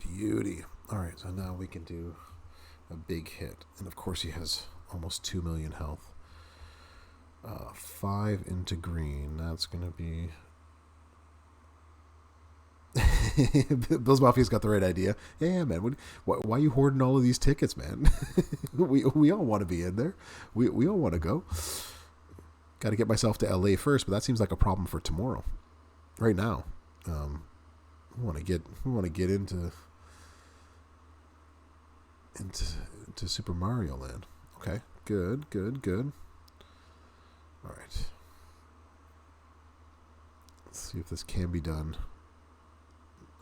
Beauty. Alright, so now we can do a big hit. And of course he has almost 2 million health. 5 into green. That's going to be... Bill's Mafia's got the right idea. Yeah, man. Why are you hoarding all of these tickets, man? we all want to be in there. We all want to go. Got to get myself to LA first, but that seems like a problem for tomorrow. Right now, we want to get into Super Mario Land. Okay, good. All right. Let's see if this can be done.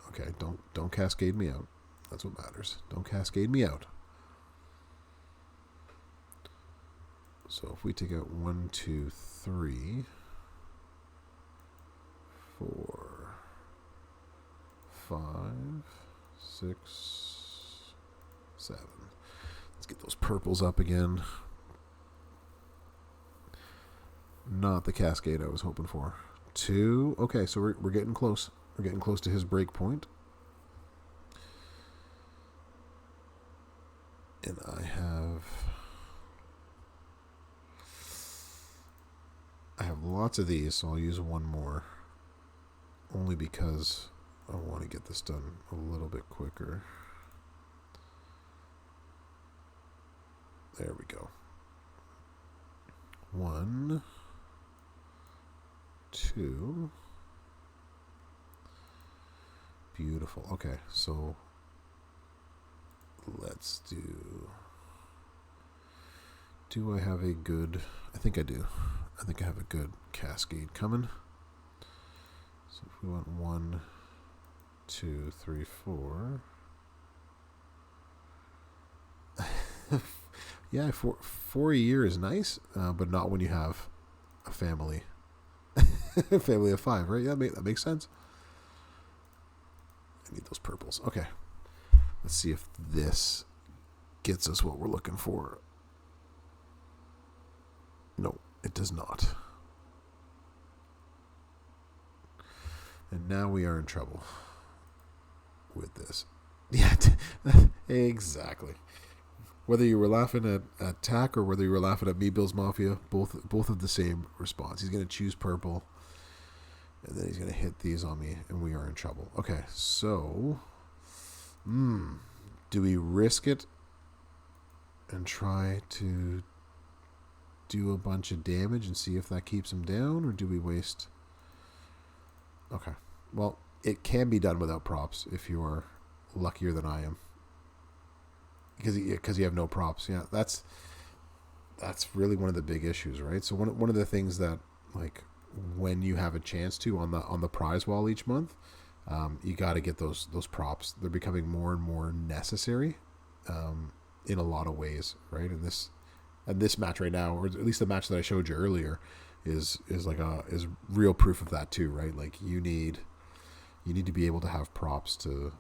Okay, don't cascade me out. That's what matters. Don't cascade me out. So if we take out 1, 2, 3, 4, 5, 6, 7. Let's get those purples up again. Not the cascade I was hoping for. 2. Okay, so we're getting close. We're getting close to his break point. And I have lots of these, so I'll use one more. Only because I want to get this done a little bit quicker. There we go. 1, 2. Beautiful. Okay, so let's do... Do I have a good... I think I do. I think I have a good cascade coming. So if we want 1, 2, 3, 4... Yeah, 4 a year is nice, but not when you have a family. A family of 5, right? Yeah, that makes sense. I need those purples. Okay. Let's see if this gets us what we're looking for. No, it does not. And now we are in trouble with this. Yeah, exactly. Whether you were laughing at Tack or whether you were laughing at me, Bill's Mafia, both of the same response. He's going to choose purple, and then he's going to hit these on me, and we are in trouble. Okay, so, do we risk it and try to do a bunch of damage and see if that keeps him down, or do we waste... Okay, well, it can be done without props if you are luckier than I am. Because you have no props. Yeah, that's really one of the big issues, right? So one of the things that, like, when you have a chance to on the prize wall each month, you got to get those props. They're becoming more and more necessary in a lot of ways, right? And this match right now, or at least the match that I showed you earlier, is real proof of that too, right? Like you need to be able to have props to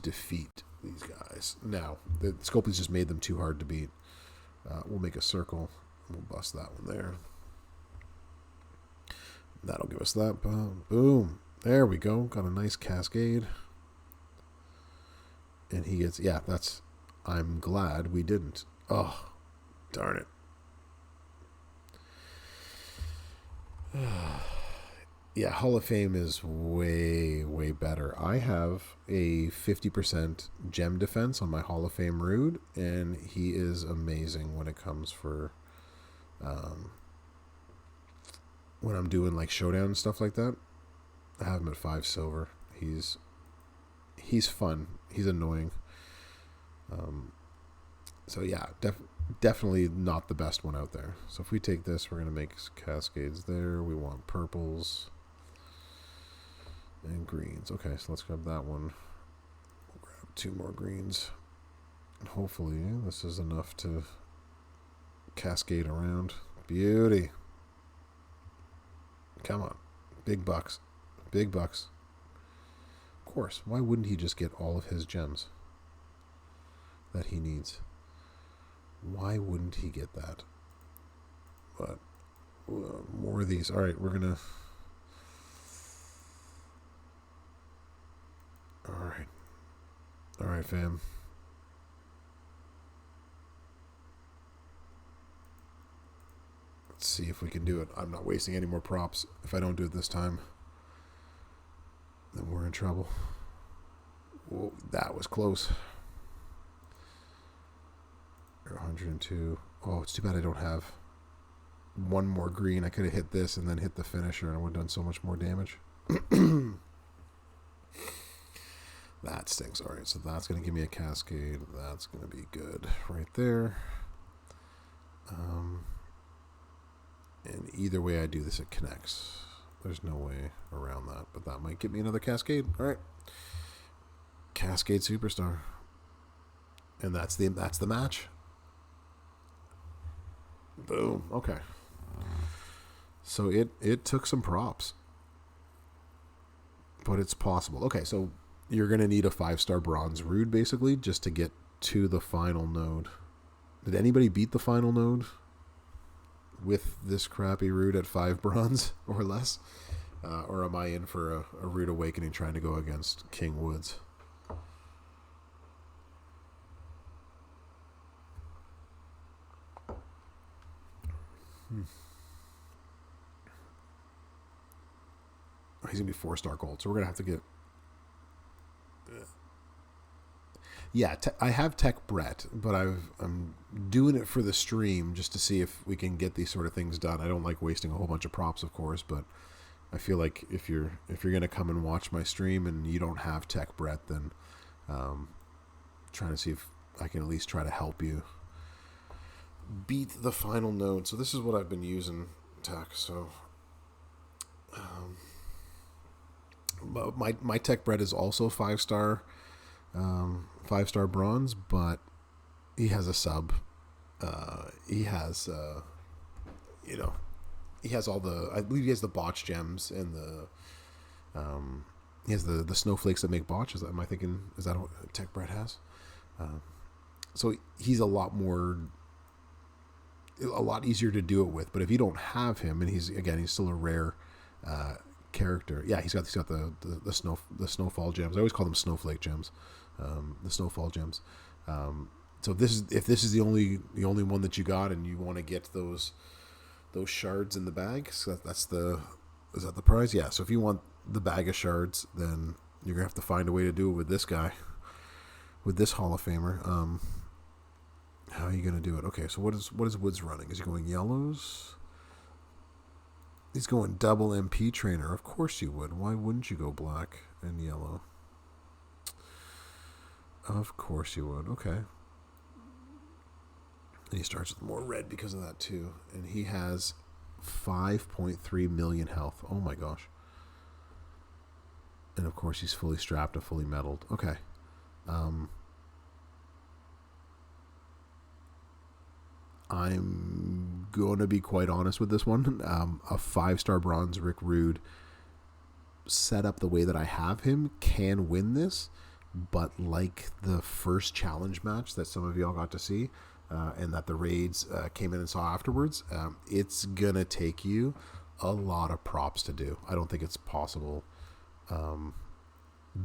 defeat these guys. Now, the Sculpey's just made them too hard to beat. We'll make a circle. We'll bust that one there. That'll give us that. Boom. There we go. Got a nice cascade. And he gets, yeah, that's, I'm glad we didn't. Oh, darn it. Yeah, Hall of Fame is way, way better. I have a 50% gem defense on my Hall of Fame Rude, and he is amazing when it comes for when I'm doing like showdown and stuff like that. I have him at 5 silver. He's fun. He's annoying. So yeah, definitely not the best one out there. So if we take this, we're going to make cascades there. We want purples and greens. Okay, so let's grab that one. We'll grab 2 more greens. And hopefully this is enough to cascade around. Beauty. Come on. Big bucks. Big bucks. Of course, why wouldn't he just get all of his gems that he needs? Why wouldn't he get that? But more of these. All right, we're going to... All right, fam. Let's see if we can do it. I'm not wasting any more props. If I don't do it this time, then we're in trouble. Whoa, that was close. 102. Oh, it's too bad I don't have one more green. I could have hit this and then hit the finisher, and I would have done so much more damage. That stinks. All right, so that's going to give me a cascade. That's going to be good right there. And either way I do this, it connects. There's no way around that, but that might get me another cascade. All right. Cascade Superstar. And that's the match. Boom. Okay. So it took some props. But it's possible. Okay, so you're going to need a 5-star bronze Rude, basically, just to get to the final node. Did anybody beat the final node with this crappy Rude at 5 bronze or less? Or am I in for a Rude Awakening trying to go against King Woods? He's going to be 4-star gold, so we're going to have to get... Yeah, I have Tech Brett, but I'm doing it for the stream just to see if we can get these sort of things done. I don't like wasting a whole bunch of props, of course, but I feel like if you're going to come and watch my stream and you don't have Tech Brett, then trying to see if I can at least try to help you beat the final node. So this is what I've been using, Tech. So my Tech Brett is also 5-star. 5-star bronze, but he has a sub. He has, he has all the. I believe he has the botch gems and the. He has the snowflakes that make botch. Am I thinking? Is that what Tech Brett has? So he's a lot easier to do it with. But if you don't have him, and he's still a rare character. Yeah, he's got the snowfall gems. I always call them snowflake gems. The snowfall gems. So if this is the only one that you got, and you want to get those shards in the bag, so is that the prize? Yeah. So if you want the bag of shards, then you're gonna have to find a way to do it with this guy, with this Hall of Famer. How are you gonna do it? Okay. So what is Woods running? Is he going yellows? He's going double MP trainer. Of course you would. Why wouldn't you go black and yellow? Of course you would. Okay. And he starts with more red because of that too. And he has 5.3 million health. Oh my gosh. And of course he's fully strapped and fully metalled. Okay. I'm going to be quite honest with this one. A 5-star bronze Rick Rude set up the way that I have him can win this. But like the first challenge match that some of y'all got to see, and that the raids came in and saw afterwards, it's going to take you a lot of props to do. I don't think it's possible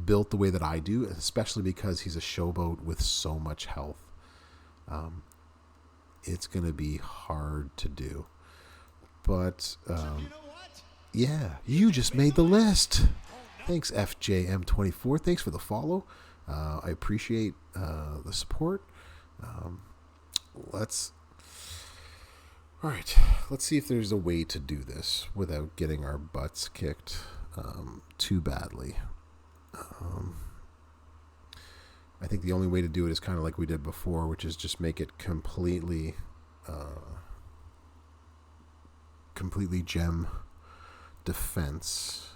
built the way that I do, especially because he's a showboat with so much health. It's going to be hard to do. But, yeah, you just made the list. Thanks, FJM24. Thanks for the follow. I appreciate the support. Let's see if there's a way to do this without getting our butts kicked too badly. I think the only way to do it is kind of like we did before, which is just make it completely gem defense.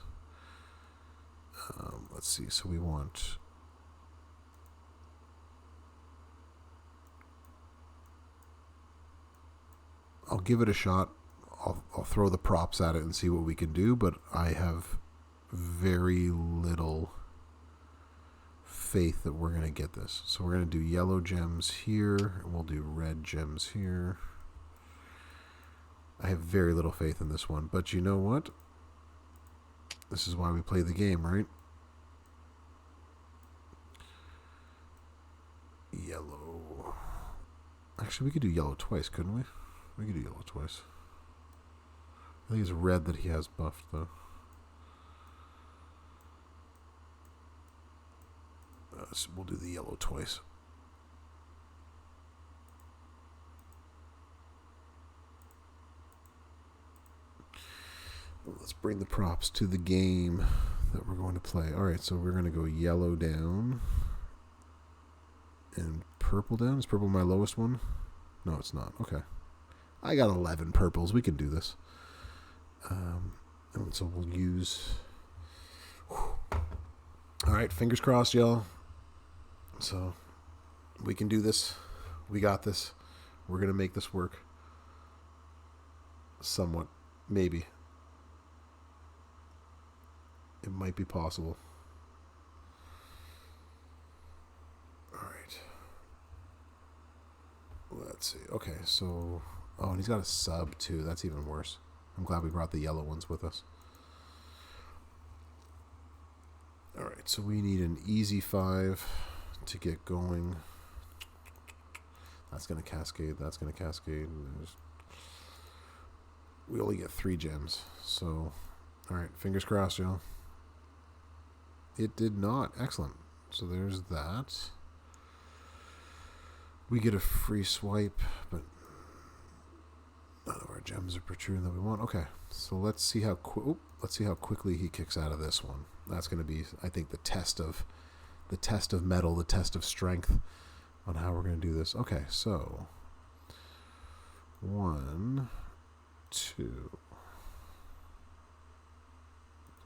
Let's see. So we want... I'll give it a shot. I'll throw the props at it and see what we can do, but I have very little faith that we're going to get this. So we're going to do yellow gems here, and we'll do red gems here. I have very little faith in this one, but you know what? This is why we play the game, right? Yellow. Actually, we could do yellow twice, couldn't we? We could do yellow twice. I think it's red that he has buffed, though. So we'll do the yellow twice. Let's bring the props to the game that we're going to play. All right, so we're going to go yellow down and purple down. Is purple my lowest one? No, it's not. Okay. I got 11 purples. We can do this. And so we'll use... All right, fingers crossed, y'all. So we can do this. We got this. We're going to make this work. Somewhat. Maybe. It might be possible. All right. Let's see. Okay, so... Oh, and he's got a sub, too. That's even worse. I'm glad we brought the yellow ones with us. All right, so we need an easy 5 to get going. That's going to cascade. That's going to cascade. We only get 3 gems. So, all right, fingers crossed, y'all. It did not. Excellent. So there's that. We get a free swipe, but none of our gems are protruding that we want. Okay, so let's see how quickly he kicks out of this one. That's going to be, I think, the test of metal, the test of strength on how we're going to do this. Okay, so 1, 2,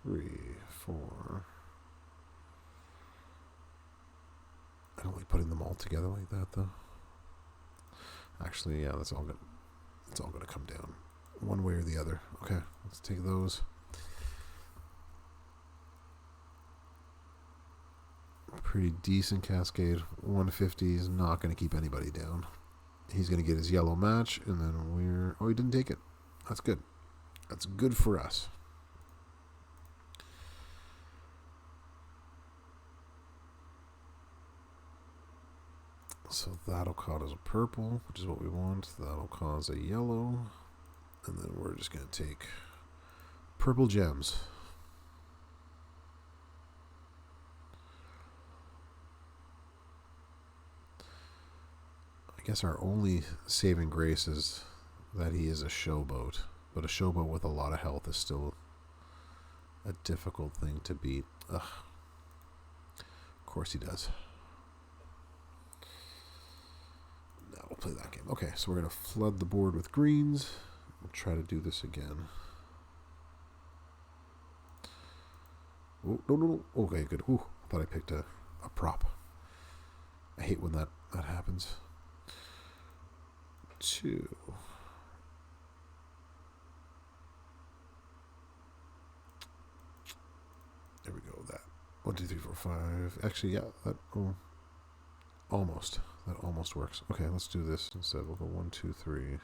3, 4. I don't like putting them all together like that, though. Actually, yeah, that's all good. It's all going to come down one way or the other. Okay, let's take those. Pretty decent cascade. 150 is not going to keep anybody down. He's going to get his yellow match, and then we're... Oh, he didn't take it. That's good. That's good for us. So that'll cause a purple, which is what we want. That'll cause a yellow. And then we're just going to take purple gems. I guess our only saving grace is that he is a showboat. But a showboat with a lot of health is still a difficult thing to beat. Ugh. Of course he does. Now we'll play that game. Okay, so we're going to flood the board with greens. We'll try to do this again. Oh, no. Okay, good. Ooh, I thought I picked a prop. I hate when that happens. 2. There we go. That 1, 2, 3, 4, 5. Actually, yeah, that almost. That almost works. Okay, let's do this instead. We'll go 1, 2, 3.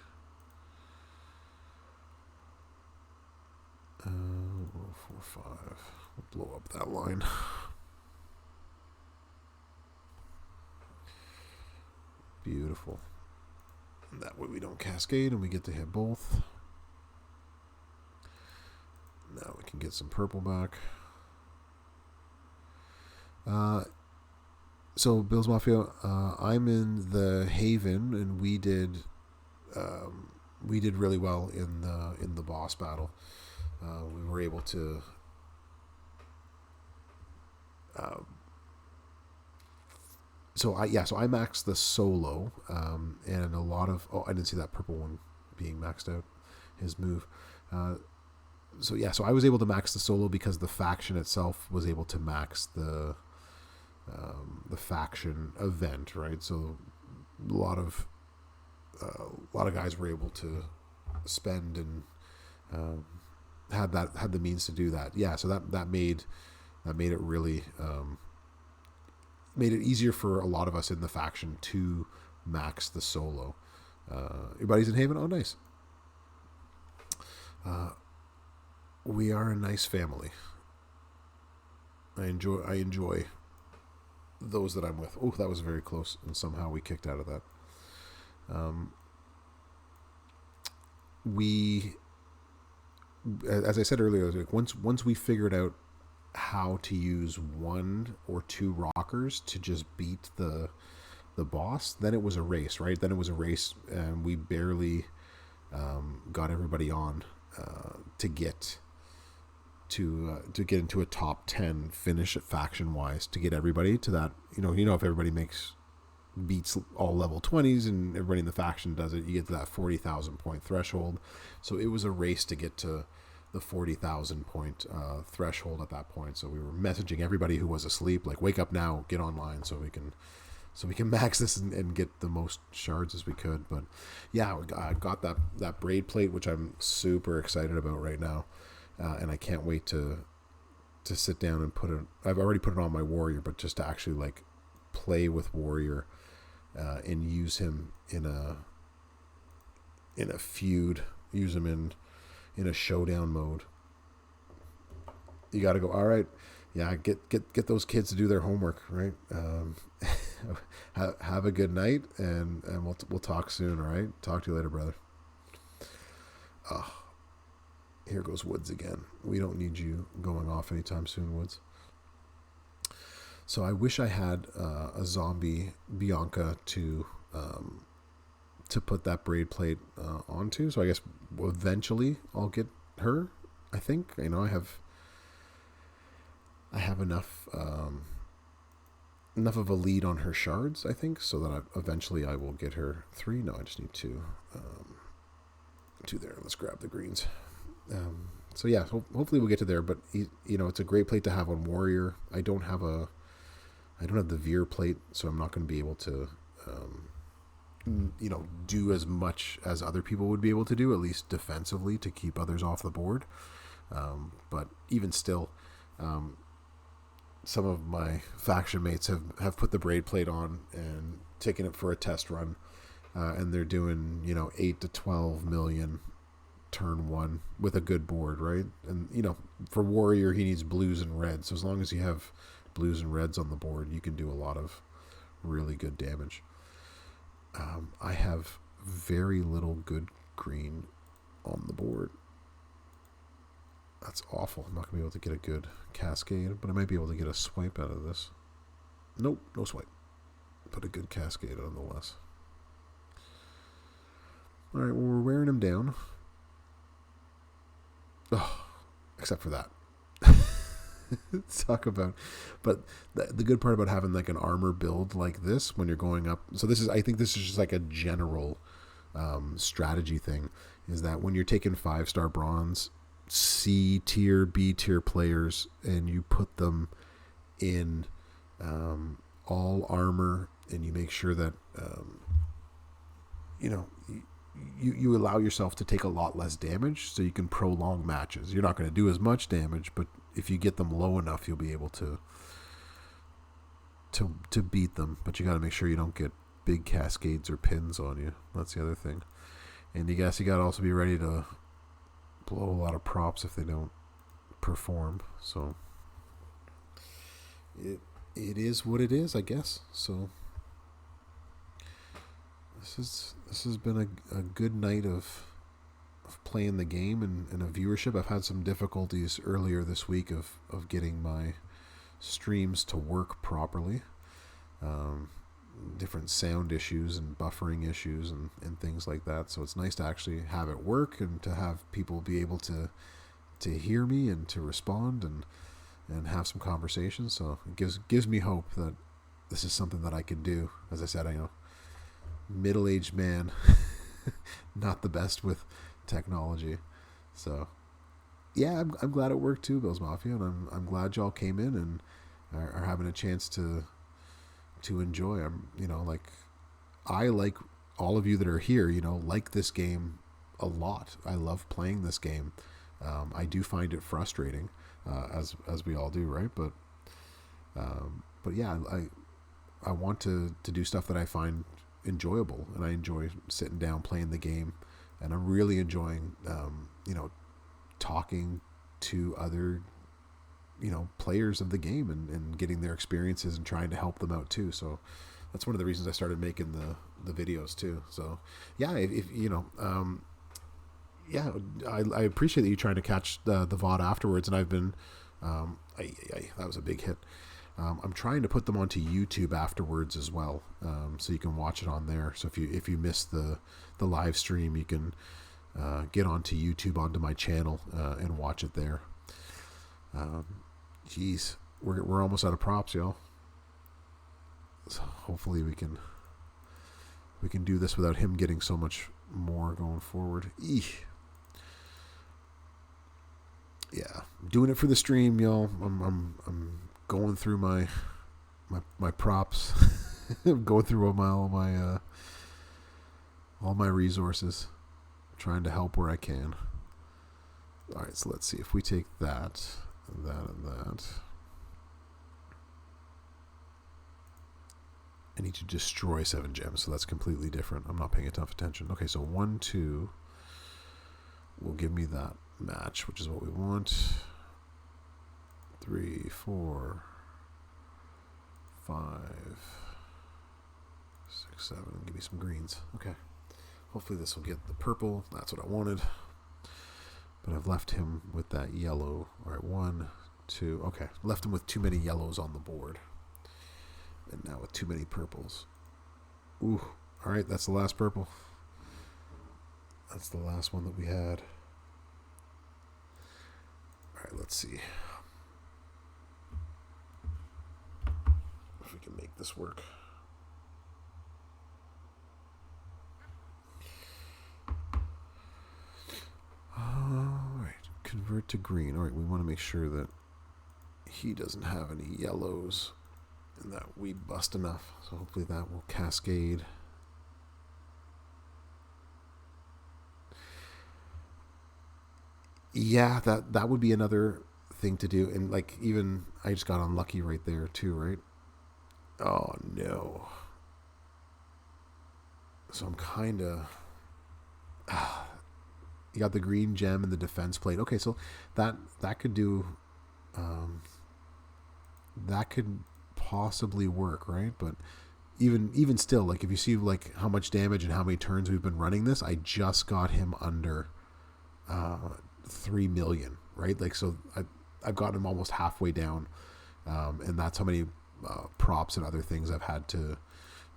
We'll go 4, 5. We'll blow up that line. Beautiful. That way we don't cascade and we get to hit both. Now we can get some purple back. So Bill's Mafia, I'm in the Haven, and we did really well in the boss battle. We were able to so I maxed the solo, and a lot of I didn't see that purple one being maxed out, his move. So I was able to max the solo because the faction itself was able to max the faction event, right? So a lot of guys were able to spend and had the means to do that. Yeah, so that made it really made it easier for a lot of us in the faction to max the solo. Everybody's in Haven. Oh, nice. We are a nice family. I enjoy those that I'm with. Oh, that was very close, and somehow we kicked out of that. We, as I said earlier, like once we figured out how to use one or two rockers to just beat the boss, then it was a race, right? Then it was a race, and we barely got everybody on to get into a top 10 finish faction wise, to get everybody to that. If everybody beats all level 20s and everybody in the faction does it, you get to that 40,000 point threshold. So it was a race to get to the 40,000 point threshold at that point. So we were messaging everybody who was asleep, like, wake up now, get online so we can max this and get the most shards as we could. But yeah, I got that braid plate, which I'm super excited about right now. And I can't wait to sit down and put it. I've already put it on my warrior, but just to actually like play with warrior and use him in a feud, use him in a showdown mode. You got to go. All right, yeah. Get those kids to do their homework, right? Have a good night, and we'll talk soon. All right. Talk to you later, brother. Here goes Woods again. We don't need you going off anytime soon, Woods. So I wish I had a zombie Bianca to put that braid plate onto. So I guess eventually I'll get her. I think I have enough of a lead on her shards, I think, so that eventually I will get her 3. No, I just need 2. 2 there. Let's grab the greens. So yeah, hopefully we'll get to there. But it's a great plate to have on warrior. I don't have the Veer plate, so I'm not going to be able to do as much as other people would be able to do, at least defensively, to keep others off the board. But even still, some of my faction mates have put the braid plate on and taken it for a test run, and they're doing 8 to 12 million turn 1 with a good board, right? And for warrior, he needs blues and reds. So as long as you have blues and reds on the board, you can do a lot of really good damage. I have very little good green on the board. That's awful. I'm not going to be able to get a good cascade, but I might be able to get a swipe out of this. Nope, no swipe. But a good cascade nonetheless. All right, well, we're wearing him down. Oh, except for that. Talk about, but the good part about having like an armor build like this when you're going up. So I think this is just like a general strategy thing, is that when you're taking 5-star bronze, C tier, B tier players, and you put them in all armor, and you make sure that you allow yourself to take a lot less damage, so you can prolong matches. You're not going to do as much damage, but if you get them low enough, you'll be able to beat them. But you got to make sure you don't get big cascades or pins on you. That's the other thing. And you got to also be ready to blow a lot of props if they don't perform. So it is what it is, I guess. So This has been a good night of playing the game and a viewership. I've had some difficulties earlier this week of getting my streams to work properly. Different sound issues and buffering issues and things like that. So it's nice to actually have it work and to have people be able to hear me and to respond and have some conversations. So it gives me hope that this is something that I can do. As I said, I know middle-aged man, not the best with technology. So yeah, I'm glad it worked too, Bills Mafia, and I'm glad y'all came in and are having a chance to enjoy. I like all of you that are here, like this game a lot. I love playing this game. I do find it frustrating, as we all do, right? But yeah, I want to do stuff that I find enjoyable, and I enjoy sitting down playing the game, and I'm really enjoying talking to other players of the game and getting their experiences and trying to help them out too. So that's one of the reasons I started making the videos too. So yeah, if yeah, I appreciate that you trying to catch the VOD afterwards, and I've been that was a big hit. I'm trying to put them onto YouTube afterwards as well, so you can watch it on there. So if you miss the live stream, you can get onto YouTube, onto my channel, and watch it there. Jeez, we're almost out of props, y'all. So hopefully we can do this without him getting so much more going forward. Eesh. Yeah, doing it for the stream, y'all. I'm going through my props. I'm going through all my resources, trying to help where I can. All right, so let's see if we take that and that. I need to destroy 7 gems, so that's completely different. I'm not paying enough attention. Okay, so 1, 2 will give me that match, which is what we want. 3, 4, 5, 6, 7. Give me some greens. Okay. Hopefully this will get the purple. That's what I wanted. But I've left him with that yellow. All right, 1, 2. Okay, left him with too many yellows on the board. And now with too many purples. Ooh, all right, that's the last purple. That's the last one that we had. All right, let's see if we can make this work. All right, convert to green. All right, we want to make sure that he doesn't have any yellows and that we bust enough. So hopefully that will cascade. Yeah, that would be another thing to do. And like, even I just got unlucky right there too, right? Oh no. So I'm kind of you got the green gem and the defense plate. Okay, so that could do that could possibly work, right? But even still, like if you see like how much damage and how many turns we've been running this, I just got him under 3 million, right? Like, so I've gotten him almost halfway down, and that's how many props and other things I've had to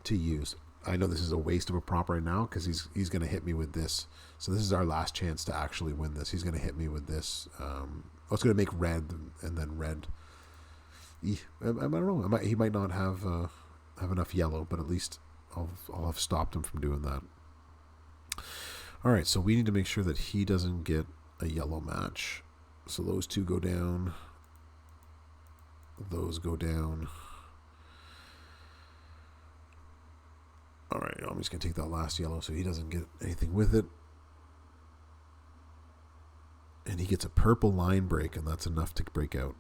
use. I know this is a waste of a prop right now because he's going to hit me with this. So this is our last chance to actually win this. He's going to hit me with this. It's going to make red and then red. I don't know. He might not have enough yellow, but at least I'll have stopped him from doing that. All right, so we need to make sure that he doesn't get a yellow match. So those two go down. Those go down. All right, I'm just going to take that last yellow so he doesn't get anything with it. And he gets a purple line break, and that's enough to break out.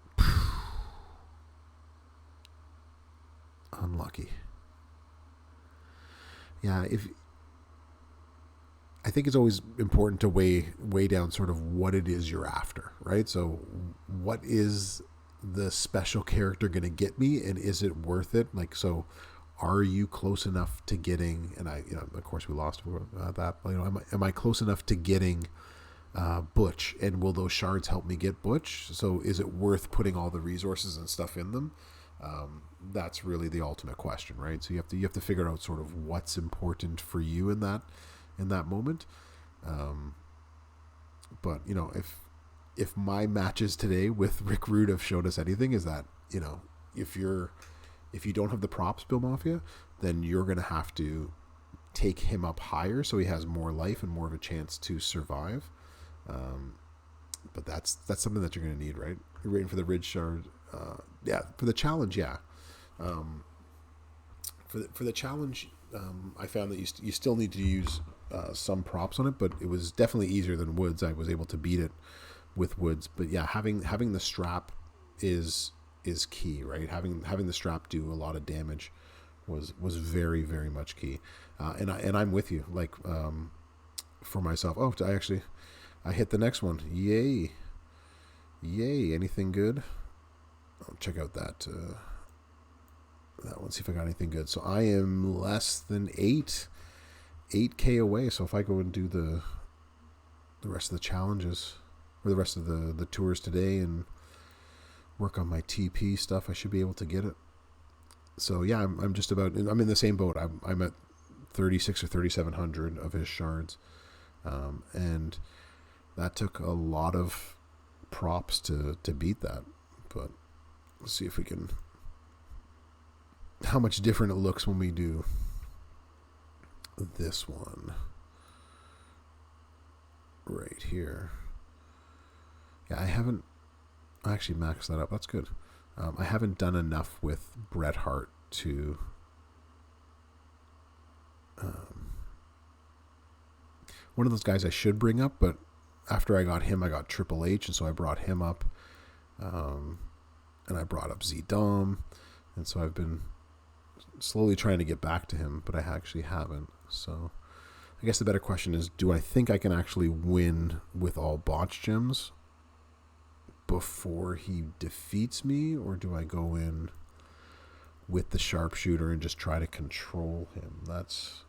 Unlucky. Yeah, I think it's always important to weigh down sort of what it is you're after, right? So what is the special character going to get me, and is it worth it? Like, so are you close enough to getting? And of course, we lost that. Am I close enough to getting Butch? And will those shards help me get Butch? So is it worth putting all the resources and stuff in them? That's really the ultimate question, right? So you have to figure out sort of what's important for you in that moment. But if my matches today with Rick Rude have showed us anything, is that if you don't have the props, Bill Mafia, then you're going to have to take him up higher so he has more life and more of a chance to survive. But that's something that you're going to need, right? You're waiting for the Ridge Shard. For the challenge, yeah. For the challenge, I found that you still need to use some props on it, but it was definitely easier than Woods. I was able to beat it with Woods, but yeah, having the strap is key, right? Having the strap do a lot of damage was very, very much key. And I'm with you. Like for myself, I hit the next one. Yay! Anything good? I'll check out that one. See if I got anything good. So I am less than 8K away. So if I go and do the rest of the challenges or the rest of the tours today and work on my TP stuff, I should be able to get it. So yeah, I'm just about. I'm in the same boat. I'm at 36 or 3,700 of his shards, and that took a lot of props to beat that. But let's see if we can. How much different it looks when we do this one right here. Yeah, I haven't actually maxed that up. That's good. I haven't done enough with Bret Hart to one of those guys I should bring up, but after I got him, I got Triple H, and so I brought him up, and I brought up Z-Dom, and so I've been slowly trying to get back to him, but I actually haven't. So I guess the better question is, do I think I can actually win with all botch gems before he defeats me, or do I go in with the sharpshooter and just try to control him? That's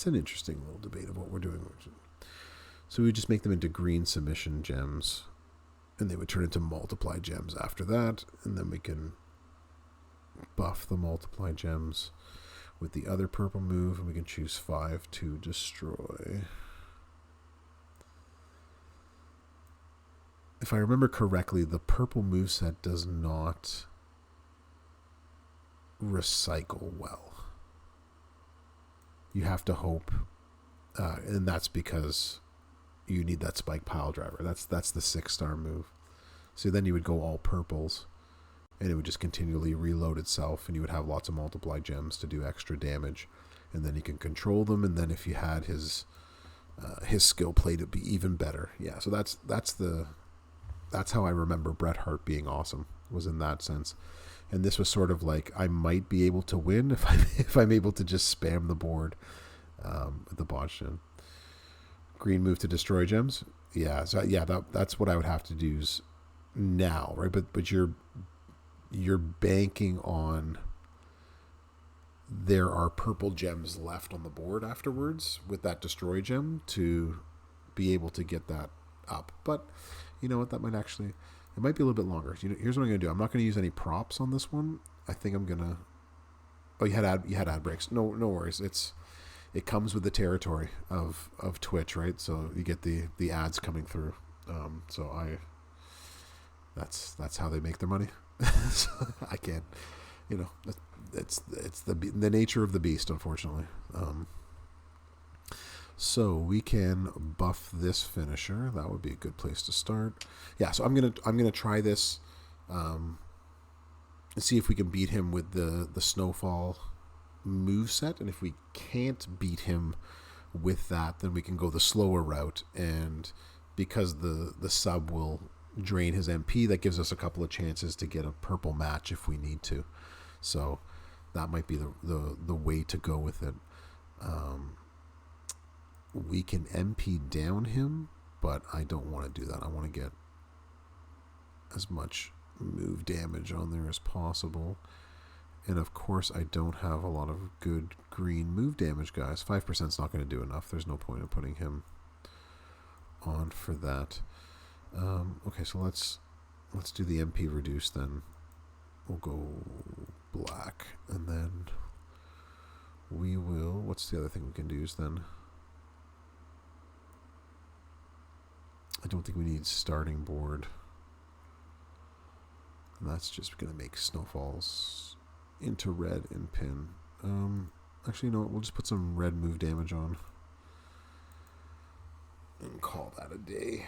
an interesting little debate of what we're doing. So we just make them into green submission gems, and they would turn into multiply gems after that, and then we can buff the multiply gems with the other purple move, and we can choose 5 to destroy. If I remember correctly, the purple moveset does not recycle well. You have to hope, and that's because you need that spike pile driver. That's the 6-star move. So then you would go all purples, and it would just continually reload itself, and you would have lots of multiply gems to do extra damage, and then you can control them. And then if you had his skill plate, it'd be even better. Yeah, so that's how I remember Bret Hart being awesome, was in that sense. And this was sort of like, I might be able to win if I'm able to just spam the board with the botch gem. Green move to destroy gems. Yeah, so yeah, that's what I would have to do now, right? But you're banking on there are purple gems left on the board afterwards with that destroy gem to be able to get that up. But you know what? That might actually, it might be a little bit longer. Here's what I'm going to do. I'm not going to use any props on this one. I think I'm going to. Oh, you had ad breaks. No worries. It comes with the territory of Twitch, right? So you get the ads coming through. That's how they make their money. So I can't. It's the nature of the beast, unfortunately. So we can buff this finisher. That would be a good place to start. Yeah, so I'm gonna try this and see if we can beat him with the snowfall moveset. And if we can't beat him with that, then we can go the slower route. And because the sub will drain his MP, that gives us a couple of chances to get a purple match if we need to. So that might be the way to go with it. We can MP down him, but I don't want to do that. I want to get as much move damage on there as possible. And of course, I don't have a lot of good green move damage guys. 5% is not going to do enough. There's no point in putting him on for that. Okay, so let's do the MP reduce then. We'll go black, and then we will. What's the other thing we can use then? I don't think we need starting board. And that's just going to make snowfalls into red and pin. Actually, you know what? We'll just put some red move damage on and call that a day.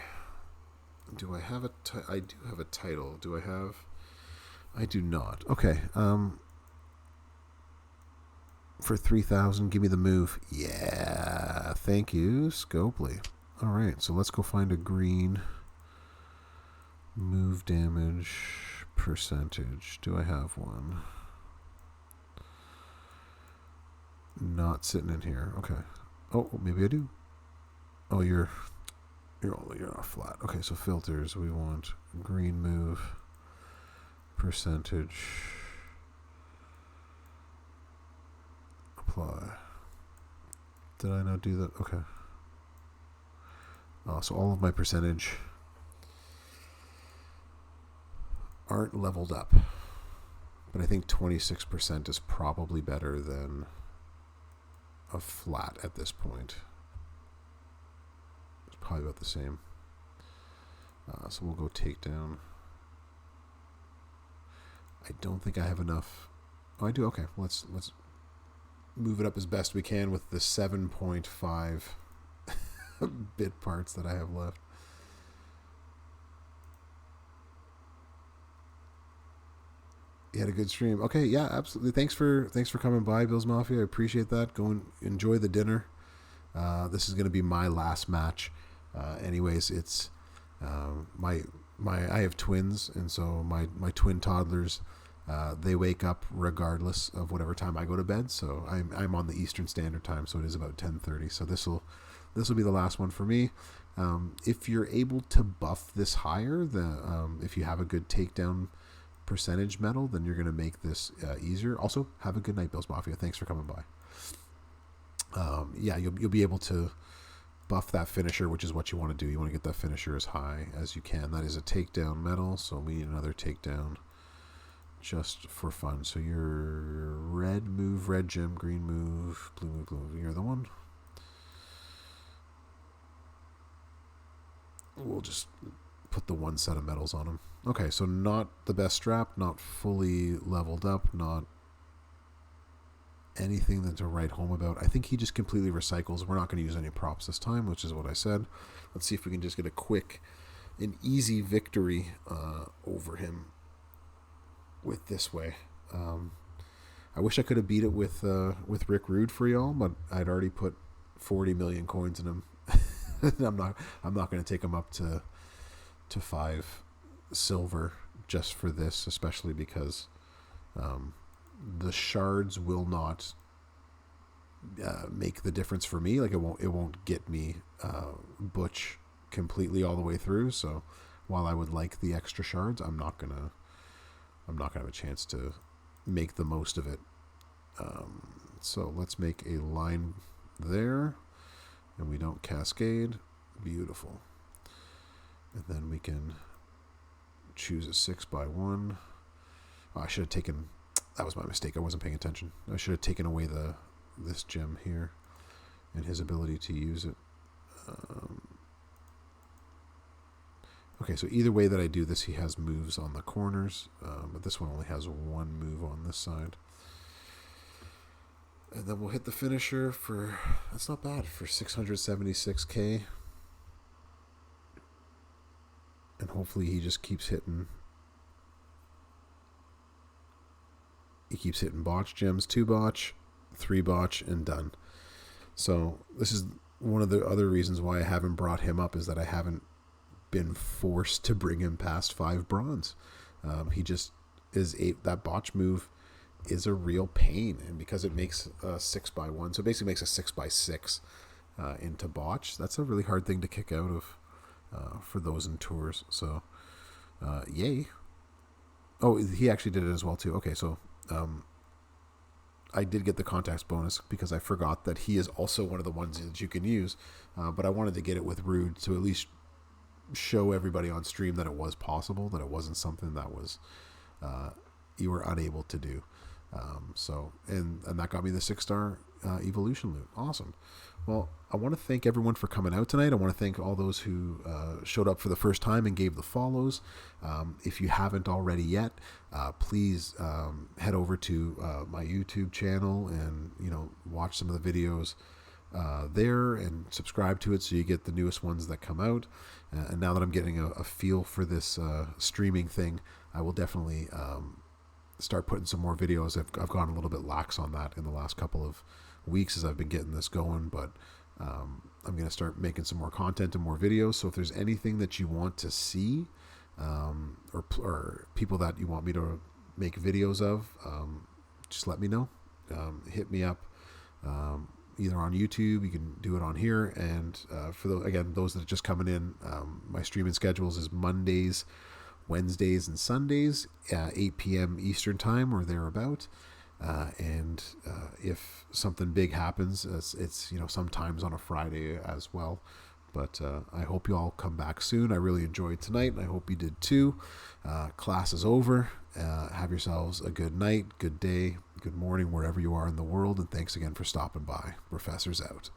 Do I have I do have a title. Do I have? I do not. Okay. For 3,000, give me the move. Yeah. Thank you, Scopely. All right. So let's go find a green move damage percentage. Do I have one? Not sitting in here. Okay. Oh, maybe I do. Oh, you're not flat. Okay, so filters. We want green move percentage. Apply. Did I not do that? Okay. So all of my percentage aren't leveled up. But I think 26% is probably better than a flat at this point. It's probably about the same. So we'll go takedown. I don't think I have enough. Oh, I do. Okay, let's move it up as best we can with the 7.5 bit parts that I have left. You had a good stream. Okay, yeah, absolutely. Thanks for coming by, Bills Mafia. I appreciate that. Go and enjoy the dinner. This is going to be my last match. Anyways, it's my I have twins, and so my twin toddlers, they wake up regardless of whatever time I go to bed. So I'm on the Eastern Standard Time, so it is about 10:30. So this will be the last one for me. If you're able to buff this higher, if you have a good takedown percentage medal, then you're going to make this easier. Also, have a good night, Bills Mafia. Thanks for coming by. Yeah, you'll be able to buff that finisher, which is what you want to do. You want to get that finisher as high as you can. That is a takedown medal, so we need another takedown just for fun. So you're red move, red gem, green move, blue move, blue move. You're the one. We'll just put the one set of medals on him. Okay, so not the best strap, not fully leveled up, not anything to write home about. I think he just completely recycles. We're not going to use any props this time, which is what I said. Let's see if we can just get a quick and easy victory over him with this way. I wish I could have beat it with Rick Rude for y'all, but I'd already put 40 million coins in him. I'm not going to take him up to 5 silver just for this, especially because the shards will not make the difference for me. Like it won't get me Butch completely all the way through. So while I would like the extra shards, I'm not gonna have a chance to make the most of it. So let's make a line there, and we don't cascade. Beautiful. And then we can choose a 6x1. Oh, I should have taken. That was my mistake. I wasn't paying attention. I should have taken away this gem here and his ability to use it. Okay, so either way that I do this, he has moves on the corners, but this one only has one move on this side. And then we'll hit the finisher for, that's not bad, for 676k. And hopefully he just keeps hitting. He keeps hitting botch gems, 2 botch, 3 botch, and done. So this is one of the other reasons why I haven't brought him up, is that I haven't been forced to bring him past 5 bronze. He just is that botch move is a real pain, and because it makes a 6x1, so it basically makes a 6x6 into botch. That's a really hard thing to kick out of for those in tours. So yay. Oh, he actually did it as well too. Okay, so I did get the contacts bonus because I forgot that he is also one of the ones that you can use. But I wanted to get it with Rude to at least show everybody on stream that it was possible, that it wasn't something that was you were unable to do. And that got me the 6-star evolution loot. Awesome. Well, I want to thank everyone for coming out tonight. I want to thank all those who showed up for the first time and gave the follows. If you haven't already yet, please head over to my YouTube channel and watch some of the videos there and subscribe to it so you get the newest ones that come out. And now that I'm getting a feel for this streaming thing, I will definitely start putting some more videos. I've gone a little bit lax on that in the last couple of weeks as I've been getting this going, but I'm going to start making some more content and more videos. So if there's anything that you want to see, or people that you want me to make videos of, just let me know. Hit me up either on YouTube. You can do it on here. And for those that are just coming in, my streaming schedules is Mondays, Wednesdays, and Sundays, 8 p.m. Eastern time or thereabout. And if something big happens, it's sometimes on a Friday as well. But I hope you all come back soon. I really enjoyed tonight, and I hope you did too. Class is over. Have yourselves a good night, good day, good morning, wherever you are in the world. And thanks again for stopping by. Professor's out.